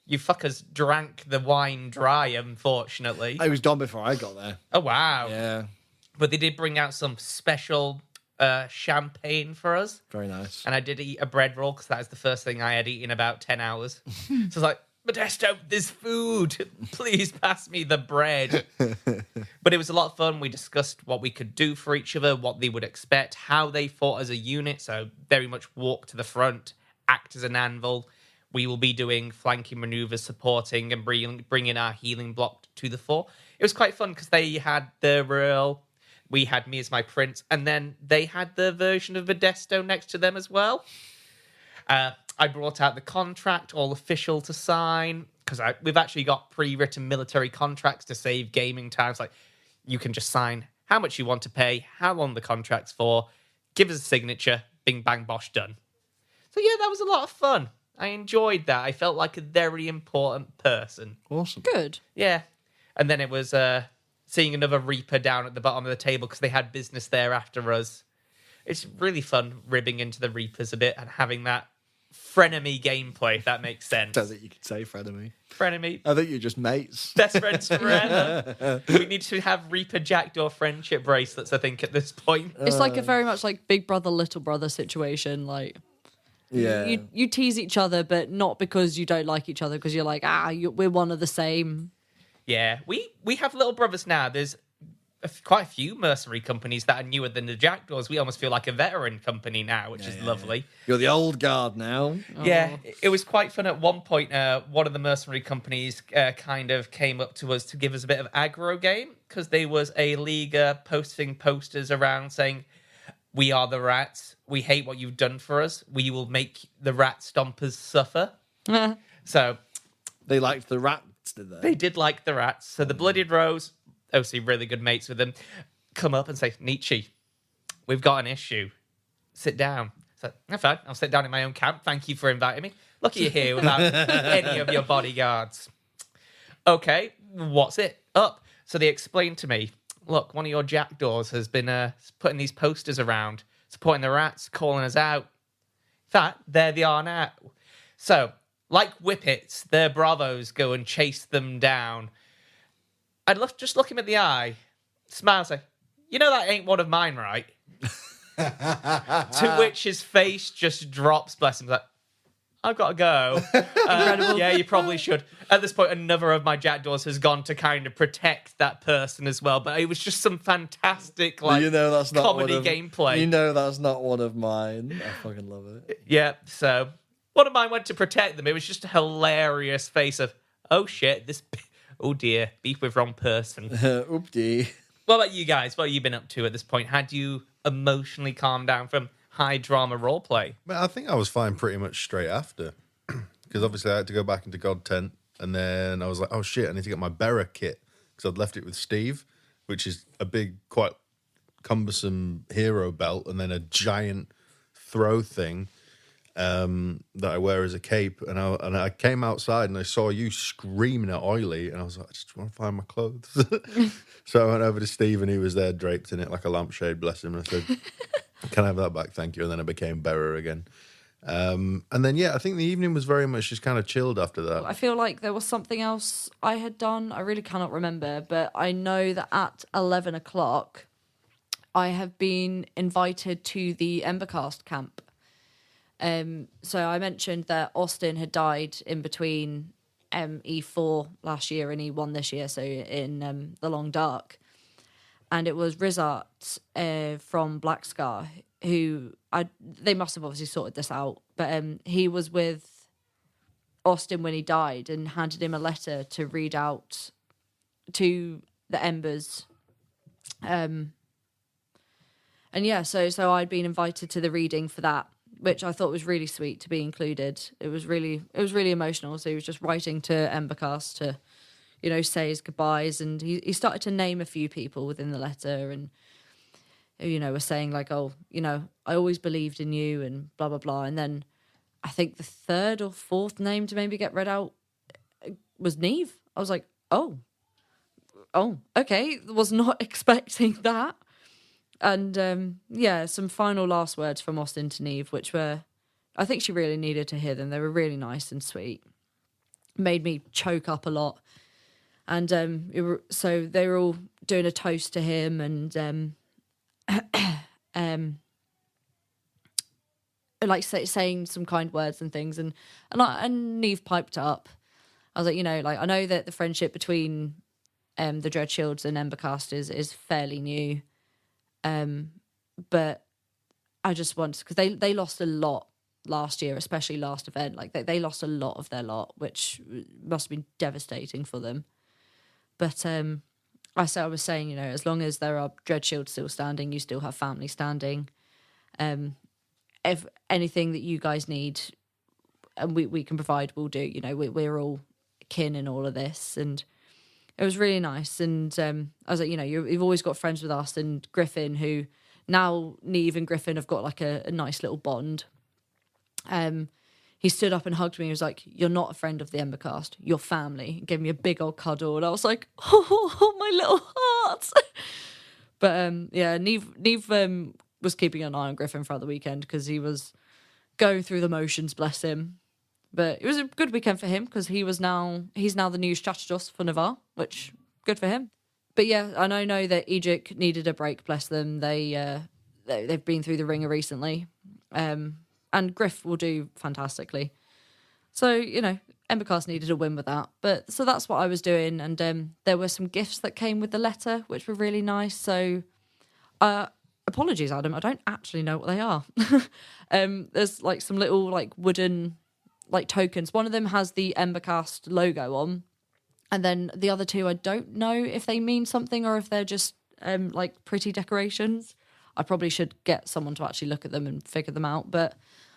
You fuckers drank the wine dry, unfortunately. I was done before I got there. Oh, wow. Yeah, But they did bring out some special champagne for us. very nice. And I did eat a bread roll because that is the first thing I had eaten in about 10 hours. So I was like, Modesto, there's food. Please pass me the bread. But it was a lot of fun. We discussed what we could do for each other, what they would expect, how they fought as a unit. So very much walk to the front, act as an anvil. We will be doing flanking maneuvers, supporting and bringing our healing block to the fore. It was quite fun because they had the Earl, we had me as my prince, and then they had the version of Modesto next to them as well. I brought out the contract, all official to sign, because we've actually got pre-written military contracts to save gaming times. Like, you can just sign how much you want to pay, how long the contract's for, give us a signature, bing, bang, bosh, done. So yeah, that was a lot of fun. I enjoyed that. I felt like a very important person. Awesome. Good. Yeah. And then it was seeing another Reaper down at the bottom of the table because they had business there after us. It's really fun ribbing into the Reapers a bit and having that frenemy gameplay, if that makes sense. I don't think you could say frenemy. Frenemy. I think you're just mates. Best friends forever. We need to have Reaper Jackdaw friendship bracelets, I think, at this point. It's like a very much like big brother, little brother situation. Like, Yeah. you tease each other, but not because you don't like each other, because you're like, we're one of the same. Yeah, we have little brothers now. There's quite a few mercenary companies that are newer than the Jackdaws. We almost feel like a veteran company now, which is lovely. You're the old guard now. Yeah, it was quite fun at one point. One of the mercenary companies kind of came up to us to give us a bit of aggro game because there was a leaguer posting posters around saying, "We are the rats. We hate what you've done for us. We will make the rat stompers suffer." So They liked the rats, did they? they did like the rats. So the Blooded Rose, obviously really good mates with them, come up and say, "Nietzsche, we've got an issue. Sit down." So, fine, I'll sit down in my own camp. Thank you for inviting me. Look at you here without any of your bodyguards. Okay, what's it up? So they explained to me, look, one of your jackdaws has been putting these posters around, supporting the rats, calling us out. In fact, there they are now. So, like whippets, their bravos go and chase them down. I'd just look him in the eye, smile, say, "You know that ain't one of mine, right?" To which his face just drops, bless him, like, "I've got to go." Yeah, you probably should. At this point, another of my jackdaws has gone to kind of protect that person as well. But it was just some fantastic, like, that's not comedy gameplay. You know that's not one of mine. I fucking love it. Yeah, so one of mine went to protect them. It was just a hilarious face of, oh shit, oh dear, beef with wrong person. Oopsie. What about you guys? What have you been up to at this point? Had you emotionally calmed down from high drama roleplay? But I think I was fine pretty much straight after. Because obviously I had to go back into God Tent. And then I was like, oh shit, I need to get my bearer kit. Because I'd left it with Steve, which is a big, quite cumbersome hero belt. And then a giant throw thing that I wear as a cape. And I came outside and I saw you screaming at Oily. And I was like, I just want to find my clothes. So I went over to Steve and he was there draped in it like a lampshade, bless him. And I said, can I have that back? Thank you. And then I became bearer again. And then, yeah, I think the evening was very much just kind of chilled after that. I feel like there was something else I had done. I really cannot remember, but I know that at 11 o'clock, I have been invited to the Embercast camp. So I mentioned that Austin had died in between E4 last year and E1 this year, so in The Long Dark. And it was Rizart from Black Scar, who they must have obviously sorted this out, but he was with Austin when he died and handed him a letter to read out to the Embers. And yeah, so I'd been invited to the reading for that, which I thought was really sweet to be included. It was really emotional. So he was just writing to Embercast to, say his goodbyes, and he started to name a few people within the letter, and were saying like, oh, I always believed in you and blah, blah, blah. And then I think the third or fourth name to maybe get read out was Neve. I was like, oh, okay. Was not expecting that. And some final last words from Austin to Neve, which were, I think she really needed to hear them. They were really nice and sweet. Made me choke up a lot. And so they were all doing a toast to him and like saying some kind words and things. And Neve piped up. I was like, I know that the friendship between the Dreadshields and Embercast is fairly new. But I just want, because they lost a lot last year, especially last event. Like they lost a lot of their lot, which must have been devastating for them. But I was saying, as long as there are Dreadshields still standing, you still have family standing. If anything that you guys need, and we can provide, we'll do. We're all kin in all of this, and it was really nice. And I was like, you've always got friends with us, and Griffin, who now Neve and Griffin have got like a nice little bond. He stood up and hugged me. He was like, "You're not a friend of the Embercast. You're family." He gave me a big old cuddle, and I was like, "Oh, my little heart." But Neve was keeping an eye on Griffin throughout the weekend because he was going through the motions. Bless him. But it was a good weekend for him because he's now the new strategist for Navarr, which good for him. But yeah, and I know that Egypt needed a break. Bless them. They've been through the ringer recently. And Griff will do fantastically. So, Embercast needed a win with that. But so that's what I was doing. And there were some gifts that came with the letter, which were really nice. So apologies, Adam. I don't actually know what they are. There's like some little like wooden like tokens. One of them has the Embercast logo on. And then the other two, I don't know if they mean something or if they're just like pretty decorations. I probably should get someone to actually look at them and figure them out. But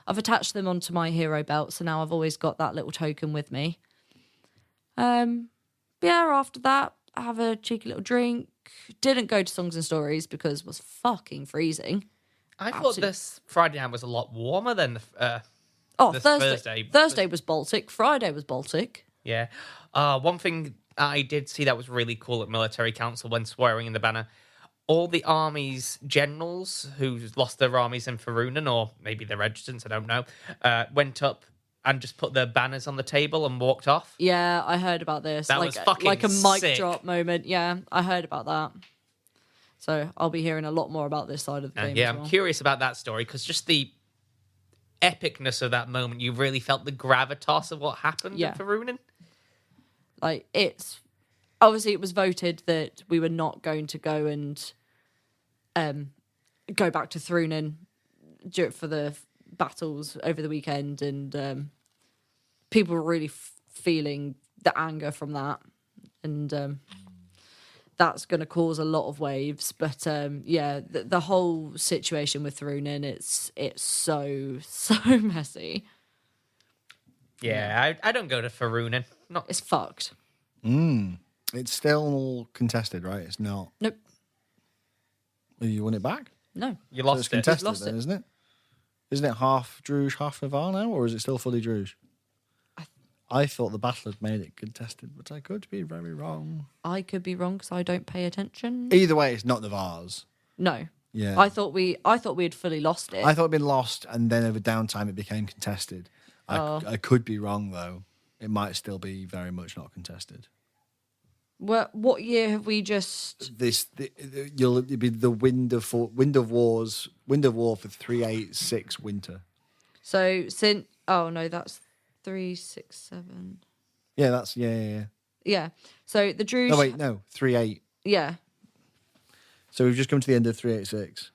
I've attached them onto my hero belt, so now I've always got that little token with me. After that, I have a cheeky little drink. Didn't go to Songs and Stories because it was fucking freezing. I thought this Friday night was a lot warmer than this Thursday. Thursday was Baltic. Friday was Baltic. Yeah. One thing I did see that was really cool at Military Council when swearing in the banner, all the army's generals who lost their armies in Farunan, or maybe their regiments, I don't know, went up and just put their banners on the table and walked off. Yeah, I heard about this. That was fucking like a mic sick. drop moment. Yeah, I heard about that. So I'll be hearing a lot more about this side of the game. Yeah, as well. I'm curious about that story because just the epicness of that moment, you really felt the gravitas of what happened in Farunan. Like, it's obviously it was voted that we were not going to go and go back to Thrunan for the battles over the weekend, and people were really feeling the anger from that, and that's going to cause a lot of waves. But the whole situation with Thrunan, it's so messy. Yeah, I don't go to Farunan. It's fucked. It's still contested, right? It's not. Nope. You won it back? No. You So lost it's it. contested Lost then, it. isn't it? Isn't it half Druge, half Navarr now, or is it still fully Druge? I thought the battle had made it contested, but I could be very wrong. I could be wrong because I don't pay attention. Either way, it's not Navarr's. No. Yeah. I thought we had fully lost it. I thought it'd been lost, and then over downtime it became contested. I could be wrong though. It might still be very much not contested. What year have we just? You'll be the Wind of War for 386 winter. So since that's 367. Yeah, that's yeah. Yeah. So the Druze. No, wait, no, 38. Yeah. So we've just come to the end of 386.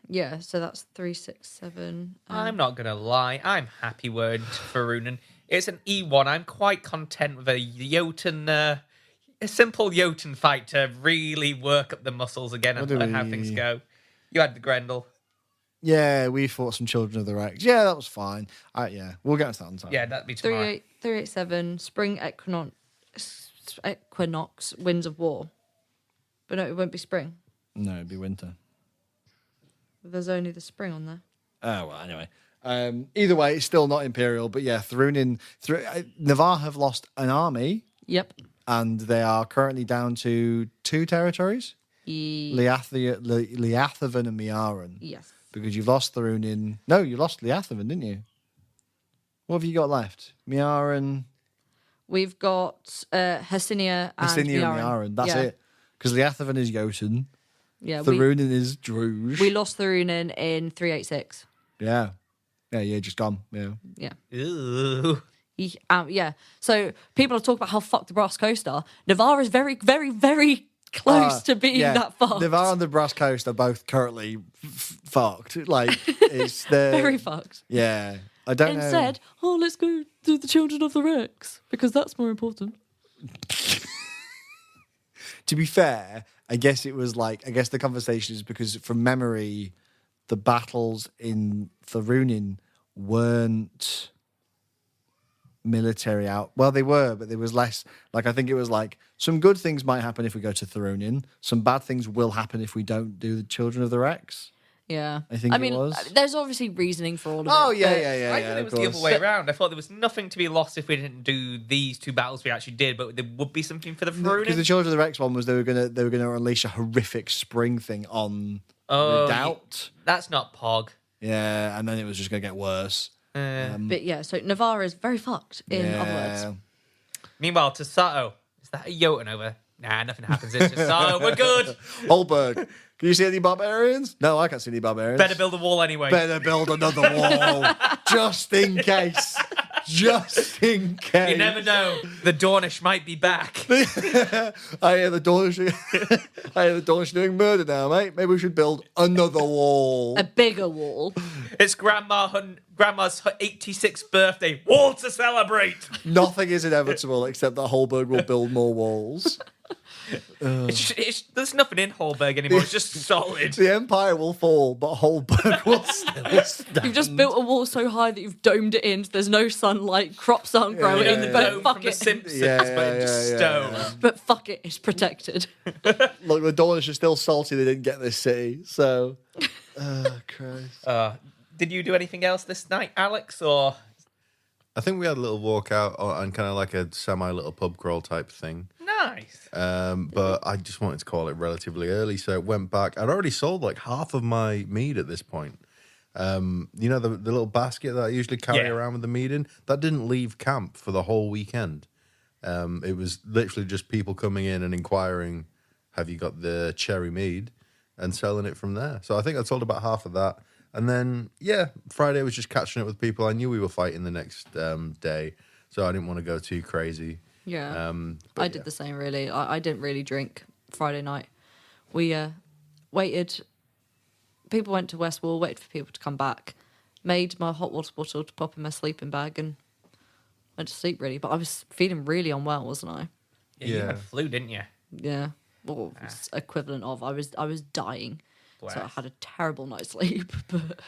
Yeah. So that's 367. I'm not going to lie. I'm happy with Farunan. It's an E1. I'm quite content with a Jotun, a simple Jotun fight to really work up the muscles again and learn how things go. You had the Grendel. Yeah, we fought some Children of the Rex. Yeah, that was fine. Yeah, we'll get into that on time. Yeah, that'd be tomorrow. 387 Spring Equinox Winds of War. But no, it won't be spring. No, it'd be winter. There's only the spring on there. Oh, well, anyway. Either way, it's still not Imperial, but yeah, Navarr have lost an army, Yep. and they are currently down to 2 territories. Liathavan and Miaran. Yes. Because you've lost Thurunin. No, you lost Liathavan, didn't you? What have you got left? Miaran. We've got Hercynia and Miaran. That's it. Because Liathavan is Jotun. Yeah. Thurunin is Druge. We lost Thurunin in 386. Yeah. Yeah, just gone. Yeah. Yeah. Ooh. Yeah. So people have talked about how fucked the Brass Coast are. Navarr is very, very, very close to being that fucked. Navarr and the Brass Coast are both currently fucked. Like, it's very fucked. Yeah. I don't know. Instead, let's go to the Children of the Rex because that's more important. To be fair, I guess the conversation is because from memory, the battles in Thurunin weren't military out. Well, they were, but there was less. Like, I think it was like some good things might happen if we go to Thurunin. Some bad things will happen if we don't do the Children of the Rex. Yeah. I mean, it was. There's obviously reasoning for all of it. Oh, yeah. I thought it was the other way around. I thought there was nothing to be lost if we didn't do these 2 battles we actually did, but there would be something for the Because the Thurunin. Children of the Rex one was they were gonna unleash a horrific spring thing on Redoubt. That's not Pog. Yeah, and then it was just gonna get worse. But yeah, so Navarr is very fucked in other words. Meanwhile, Tasato, is that a Jotun over? Nah, nothing happens in Tasato. We're good. Holberg, can you see any barbarians? No, I can't see any barbarians. Better build a wall anyway. Better build another wall, just in case. Just in case. You never know. The Dornish might be back. I hear the Dornish doing murder now, mate. Maybe we should build another wall. A bigger wall. It's Grandma's 86th birthday. Wall to celebrate. Nothing is inevitable except that Holberg will build more walls. There's nothing in Holberg anymore. It's just solid. The Empire will fall, but Holberg will still stand. You've just built a wall so high that you've domed it in. So there's no sunlight, crops aren't growing, but Dome fuck from The it. Simpsons, Yeah, but in just stone. But fuck it, it's protected. Look, the Dornish are still salty they didn't get this city, so... Christ. Did you do anything else this night, Alex, or... I think we had a little walkout and kind of like a semi-little pub crawl type thing. Nice. But I just wanted to call it relatively early, so it went back. I'd already sold like half of my mead at this point. You know, the little basket that I usually carry around with the mead in? That didn't leave camp for the whole weekend. It was literally just people coming in and inquiring, have you got the cherry mead? And selling it from there. So I think I sold about half of that. And then, Friday was just catching up with people. I knew we were fighting the next day, so I didn't want to go too crazy. Yeah. I did the same, really. I didn't really drink Friday night. We waited. People went to West Wall, waited for people to come back, made my hot water bottle to pop in my sleeping bag and went to sleep, really. But I was feeling really unwell, wasn't I? Yeah, you had flu, didn't you? Yeah. Well, it's equivalent of I was dying. Bless. So I had a terrible night's sleep. But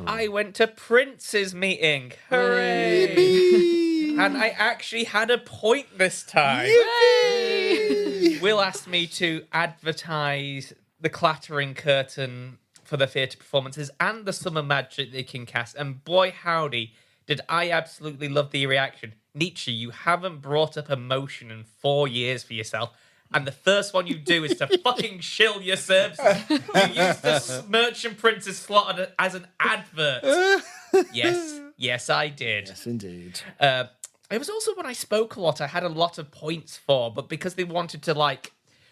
I went to Prince's meeting. Hooray! And I actually had a point this time. Will asked me to advertise the Clattering Curtain for the theatre performances and the Summer Magic they can cast. And boy, howdy, did I absolutely love the reaction. Nietzsche, you haven't brought up emotion in 4 years for yourself. And the first one you do is to fucking shill your services. You use the Merchant Prince's slot as an advert. Yes, I did. Yes, indeed. It was also when I spoke a lot, I had a lot of points for, but because they wanted to, like,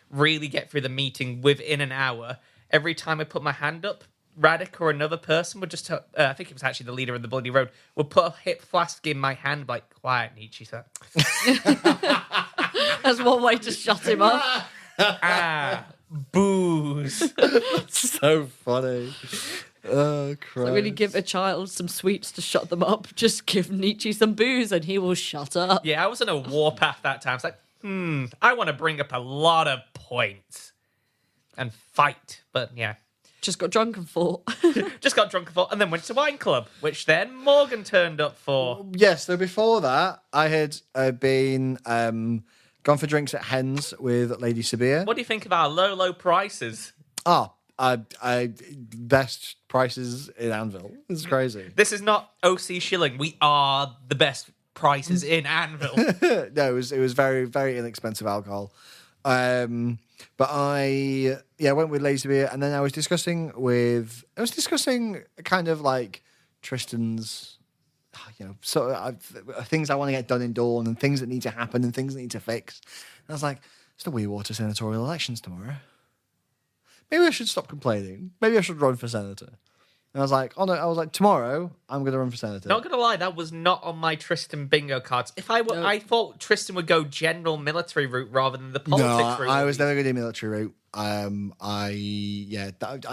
really get through the meeting within an hour, every time I put my hand up, Radek or another person would just, I think it was actually the leader of the Bloody Road, would put a hip flask in my hand, like, quiet, Nietzsche, sir. that's one way to shut him up. Booze. So funny. Oh, Christ. So when you give a child some sweets to shut them up, just give Nietzsche some booze and he will shut up. Yeah, I was on a warpath that time. It's like, I want to bring up a lot of points and fight. But yeah. Just got drunk and fought. Just got drunk and fought, and then went to wine club, which then Morgan turned up for. Yes, so before that, I had been gone for drinks at Hens with Lady Sabir. What do you think of our low prices? Oh, best prices in Anvil. It's crazy. This is not OC Shilling. We are the best prices in Anvil. No, it was very, very inexpensive alcohol. But I went with lazy beer, and then I was discussing kind of like Tristan's, things I want to get done in Dawn, and things that need to happen, and things that need to fix. And I was like, it's the Weewater senatorial elections tomorrow. Maybe I should stop complaining. Maybe I should run for senator. And I was like, oh no, I was like, tomorrow I'm going to run for senator. Not gonna lie, that was not on my Tristan bingo cards. If I were, I thought Tristan would go general military route rather than the politics route. I was never going to do military route. I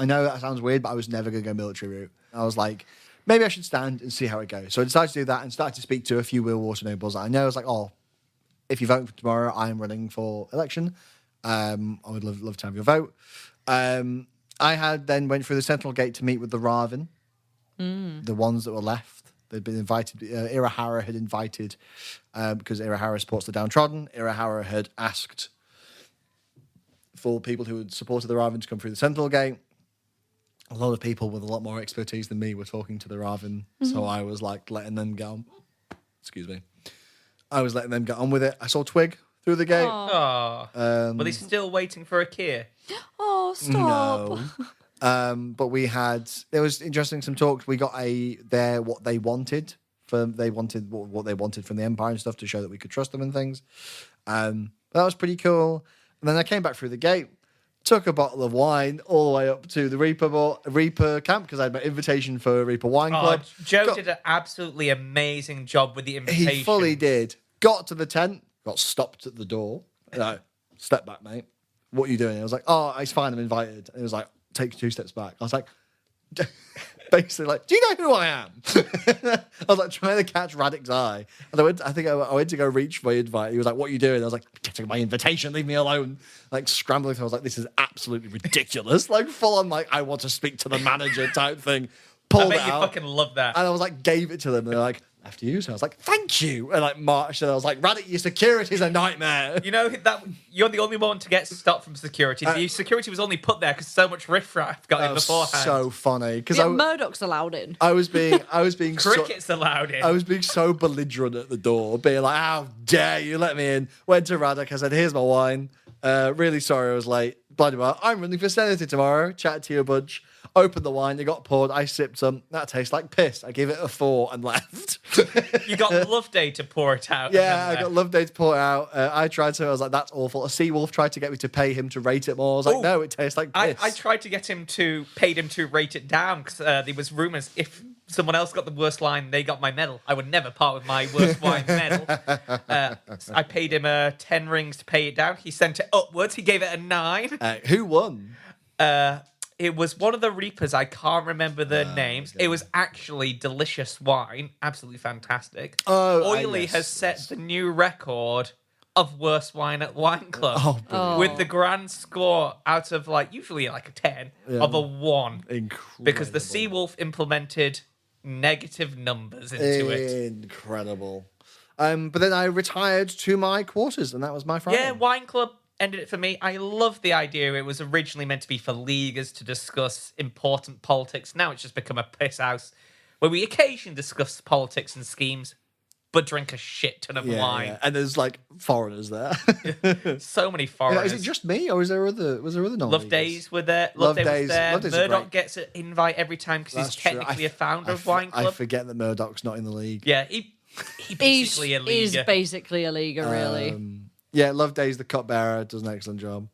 know that sounds weird, but I was never going to go military route. I was like, maybe I should stand and see how it goes. So I decided to do that and started to speak to a few Weewater nobles that I know. I was like, oh, if you vote for tomorrow, I'm running for election. I would love to have your vote. I had then went through the Sentinel Gate to meet with the Raven, the ones that were left. They'd been invited. Irahara had invited, because Irahara supports the downtrodden. Irahara had asked for people who had supported the Raven to come through the Sentinel Gate. A lot of people with a lot more expertise than me were talking to the Raven, so I was like letting them get on. Excuse me. I was letting them get on with it. I saw Twig through the gate. Oh, were they still waiting for a Kier? Oh, stop. No. But we had, it was interesting, some talks. We got what they wanted what they wanted from the Empire and stuff to show that we could trust them and things. But that was pretty cool. And then I came back through the gate, took a bottle of wine all the way up to the Reaper camp because I had my invitation for Reaper Wine Club. Joe did an absolutely amazing job with the invitation. He fully did. Got to the tent, got stopped at the door. Like, step back, mate. What are you doing? I was like, oh, it's fine, I'm invited. And he was like, take 2 steps back. I was like, basically like, do you know who I am? I was like trying to catch Radic's eye. And I went to go reach my invite. He was like, what are you doing? I was like, getting my invitation, leave me alone. Like scrambling. I was like, this is absolutely ridiculous. Like full on like, I want to speak to the manager type thing. Pulled it out. I bet you fucking love that. And I was like, gave it to them. And they're like, after you. So I was like, thank you. And like marched. And I was like, Radic, your security's a nightmare. You know that you're the only one to get stopped from security. The security was only put there because so much riffraff got in beforehand. So funny because Murdoch's allowed in. I was being Cricket's allowed in. I was being so belligerent at the door, being like, how dare you let me in? Went to Radic. I said, here's my wine. Really sorry I was late. Bloody well. I'm running for senator tomorrow. Chatted to you a bunch. Opened the wine, it got poured, I sipped some. That tastes like piss. I gave it a 4 and left. You got Loveday to pour it out. Yeah, I got Loveday to pour it out. I tried to, I was like, that's awful. A Seawolf tried to get me to pay him to rate it more. I was like, no, it tastes like piss. I tried to get him to, paid him to rate it down because there was rumours if someone else got the worst line, they got my medal. I would never part with my worst wine medal. I paid him 10 rings to pay it down. He sent it upwards. He gave it a 9. Who won? It was one of the Reapers. I can't remember their names. Okay. It was actually delicious wine. Absolutely fantastic. Oily has set the new record of worst wine at Wine Club. With the grand score out of usually like a 10 of a 1. Incredible. Because the Seawolf implemented negative numbers into it. Incredible. But then I retired to my quarters and that was my Friday. Yeah, Wine Club ended it for me. I love the idea. It was originally meant to be for leaguers to discuss important politics. Now it's just become a piss house where we occasionally discuss politics and schemes, but drink a shit ton of wine. Yeah. And there's foreigners there. So many foreigners. Is it just me, or was there other non-leaguers? Love Days were there. Love Days was there. Murdoch gets an invite every time because he's technically a founder of Wine Club. I forget that Murdoch's not in the league. Yeah, he basically a leaguer. He's basically a leaguer, really. Yeah, Love Days, the cupbearer, does an excellent job.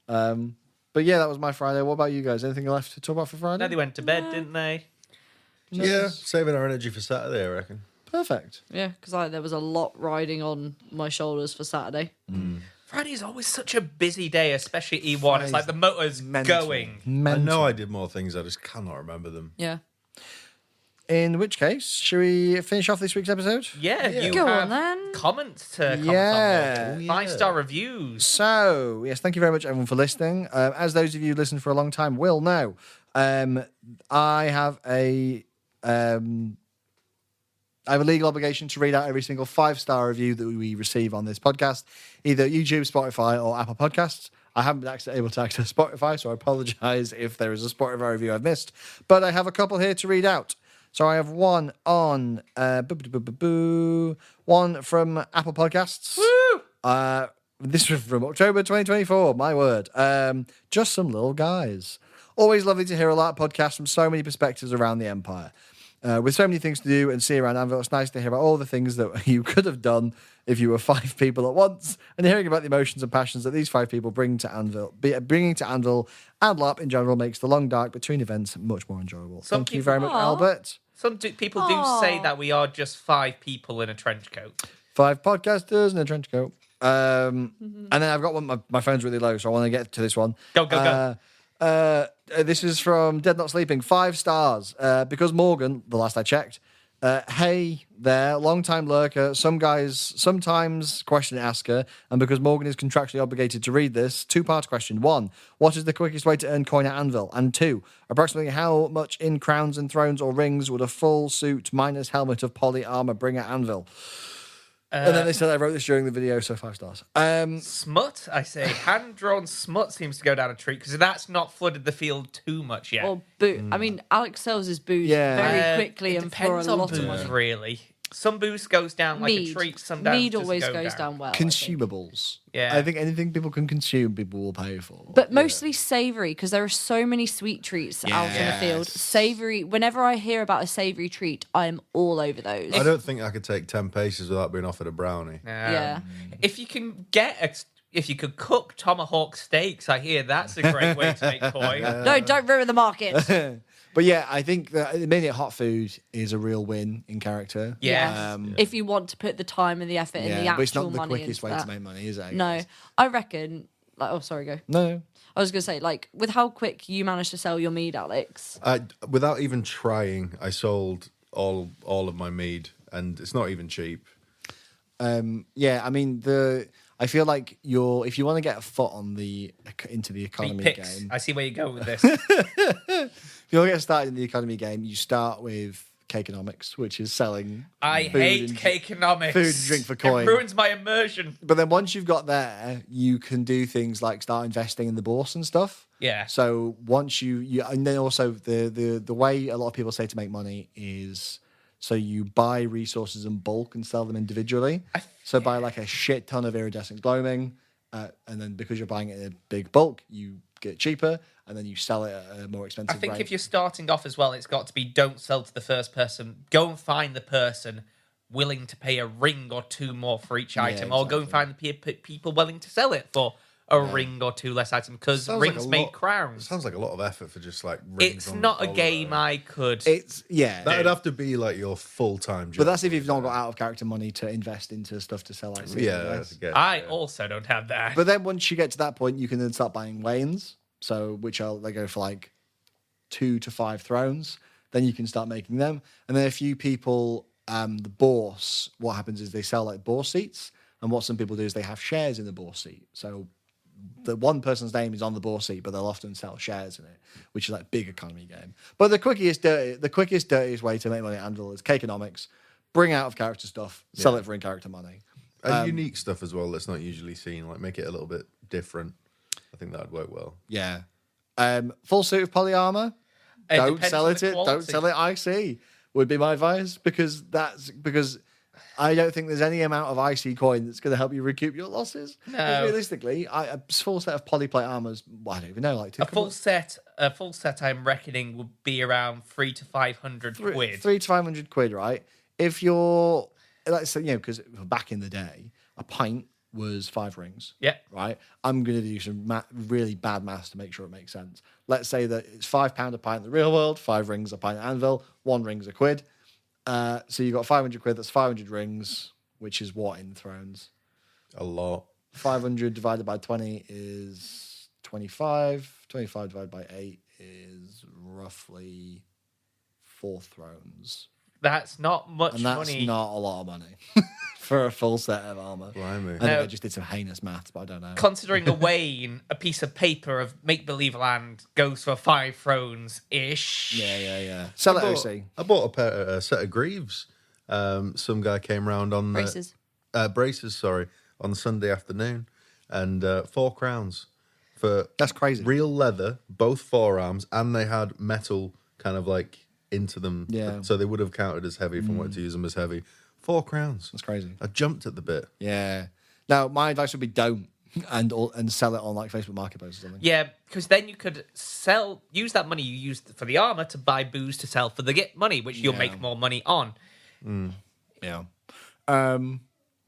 But yeah, that was my Friday. What about you guys? Anything left to talk about for Friday? No, they went to bed, didn't they? Yeah, saving our energy for Saturday, I reckon. Perfect. Yeah, because there was a lot riding on my shoulders for Saturday. Friday is always such a busy day, especially E1. It's like the motor's going. I know I did more things, I just cannot remember them. Yeah. In which case, should we finish off this week's episode? Yeah, you go have on then. Comments to comment on. 5-star reviews. So, yes, thank you very much, everyone, for listening. As those of you who listened for a long time will know, I have a legal obligation to read out every single 5-star review that we receive on this podcast, either YouTube, Spotify, or Apple Podcasts. I haven't been able to access Spotify, so I apologize if there is a Spotify review I've missed. But I have a couple here to read out. So I have one on one from Apple Podcasts. Woo! This was from October 2024. My word. Just some little guys. Always lovely to hear a lot of podcasts from so many perspectives around the Empire. With so many things to do and see around Anvil, it's nice to hear about all the things that you could have done if you were 5 people at once, and hearing about the emotions and passions that these 5 people bring to Anvil, bringing to Anvil and LARP in general makes the long dark between events much more enjoyable. Thank you very much, Albert. People do say that we are just 5 people in a trench coat. 5 podcasters in a trench coat. And then I've got one. My phone's really low, so I want to get to this one. Go. This is from Dead Not Sleeping. 5 stars. Because Morgan, the last I checked, hey there, long-time lurker, sometimes question asker, and because Morgan is contractually obligated to read this, 2-part question. 1, what is the quickest way to earn coin at Anvil? And 2, approximately how much in crowns and thrones or rings would a full suit minus helmet of poly armor bring at Anvil? And then they said I wrote this during the video, so 5 stars. Smut, I say. Hand-drawn smut seems to go down a treat, because that's not flooded the field too much yet. Or I mean, Alex sells his booze very quickly and for a lot of money. Really. Some booze goes down like a treat, some mead always goes down well. Consumables. Yeah. I think anything people can consume, people will pay for. But mostly savoury, because there are so many sweet treats out in the field. Savoury, whenever I hear about a savoury treat, I'm all over those. I don't think I could take 10 paces without being offered a brownie. Yeah. If you can if you could cook tomahawk steaks, I hear that's a great way to make coin. No, don't ruin the market. But yeah, I think that immediate hot food is a real win in character. Yeah. If you want to put the time and the effort and the actual money but it's not the into quickest way that. to make money, is it? No, I reckon. Like, oh, sorry, go. No. I was gonna say, like, with how quick you managed to sell your mead, Alex. Without even trying, I sold all of my mead, and it's not even cheap. Yeah, I mean I feel like if you want to get a foot on into the economy Picks. game. I see where you go with this. If you want to get started in the economy game, you start with Cakeonomics, which is selling. I hate Cakeonomics. Food and drink for coin. It ruins my immersion. But then once you've got there, you can do things like start investing in the bourse and stuff. Yeah. So once you and then also the way a lot of people say to make money is so you buy resources in bulk and sell them individually. So buy like a shit ton of iridescent gloaming, and then because you're buying it in a big bulk, you get cheaper, and then you sell it at a more expensive I think rate. if you're starting off as well, it's got to be don't sell to the first person. Go and find the person willing to pay a ring or 2 more for each item, or go and find the people willing to sell it for a ring or 2 less items, because rings make crowns. Sounds like a lot of effort for just like rings. It's not a game I could. That'd have to be like your full-time job. But that's if you've not got out of character money to invest into stuff to sell. I also don't have that. But then once you get to that point, you can then start buying wains. So they go for like 2 to 5 thrones. Then you can start making them. And then a few people, the bourse, what happens is they sell like bourse seats. And what some people do is they have shares in the bourse seat. So the one person's name is on the bourse seat, but they'll often sell shares in it, which is like big economy game. But the quickest, dirtiest way to make money at Anvil is Cakeonomics. Bring out of character stuff, sell it for in character money. And unique stuff as well that's not usually seen. Like make it a little bit different. I think that'd work well. Yeah. Full suit of poly armor. Don't sell it. Don't sell it IC would be my advice, because I don't think there's any amount of IC coin that's going to help you recoup your losses. No. Realistically, a full set of polyplate armors, I don't even know, like a full set. I'm reckoning would be around 300 to 500 quid. 300 to 500 quid, right? If you're, let's say, because back in the day, a pint was 5 rings. Yeah. Right? I'm going to do some really bad maths to make sure it makes sense. Let's say that it's £5 a pint in the real world, 5 rings a pint at Anvil, 1 ring's a quid. So you got 500 quid, that's 500 rings, which is what in Thrones? A lot. 500 divided by 20 is 25. 25 divided by 8 is roughly 4 thrones. That's not much and that's money. not a lot of money for a full set of armor. Blimey. I think I just did some heinous maths, but I don't know. Considering a Wayne, a piece of paper of make-believe land goes for 5 thrones-ish. Yeah. Sell it OC. I bought a set of greaves. Some guy came round on Braces. Braces, on Sunday afternoon, and 4 crowns for That's crazy. real leather, both forearms, and they had metal kind of like into them. Yeah. So they would have counted as heavy if I wanted to use them as heavy. £4. That's crazy. I jumped at the bit. Yeah. Now, my advice would be don't and sell it on like Facebook Marketplace or something. Yeah, because then you could use that money you used for the armor to buy booze to sell for the money, which you'll make more money on. Yeah.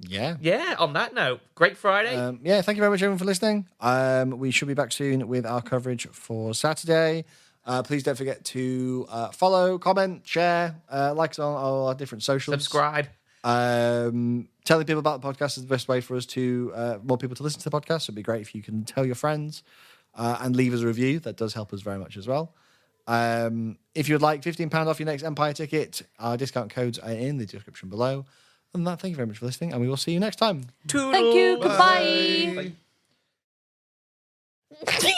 Yeah. Yeah, on that note, great Friday. Yeah, thank you very much, everyone, for listening. We should be back soon with our coverage for Saturday. Please don't forget to follow, comment, share, like us on all our different socials. Subscribe. Telling people about the podcast is the best way for us to more people to listen to the podcast. So it'd be great if you can tell your friends and leave us a review. That does help us very much as well. If you'd like £15 off your next Empire ticket, our discount codes are in the description below. And that, thank you very much for listening, and we will see you next time. Thank you. Goodbye. Bye.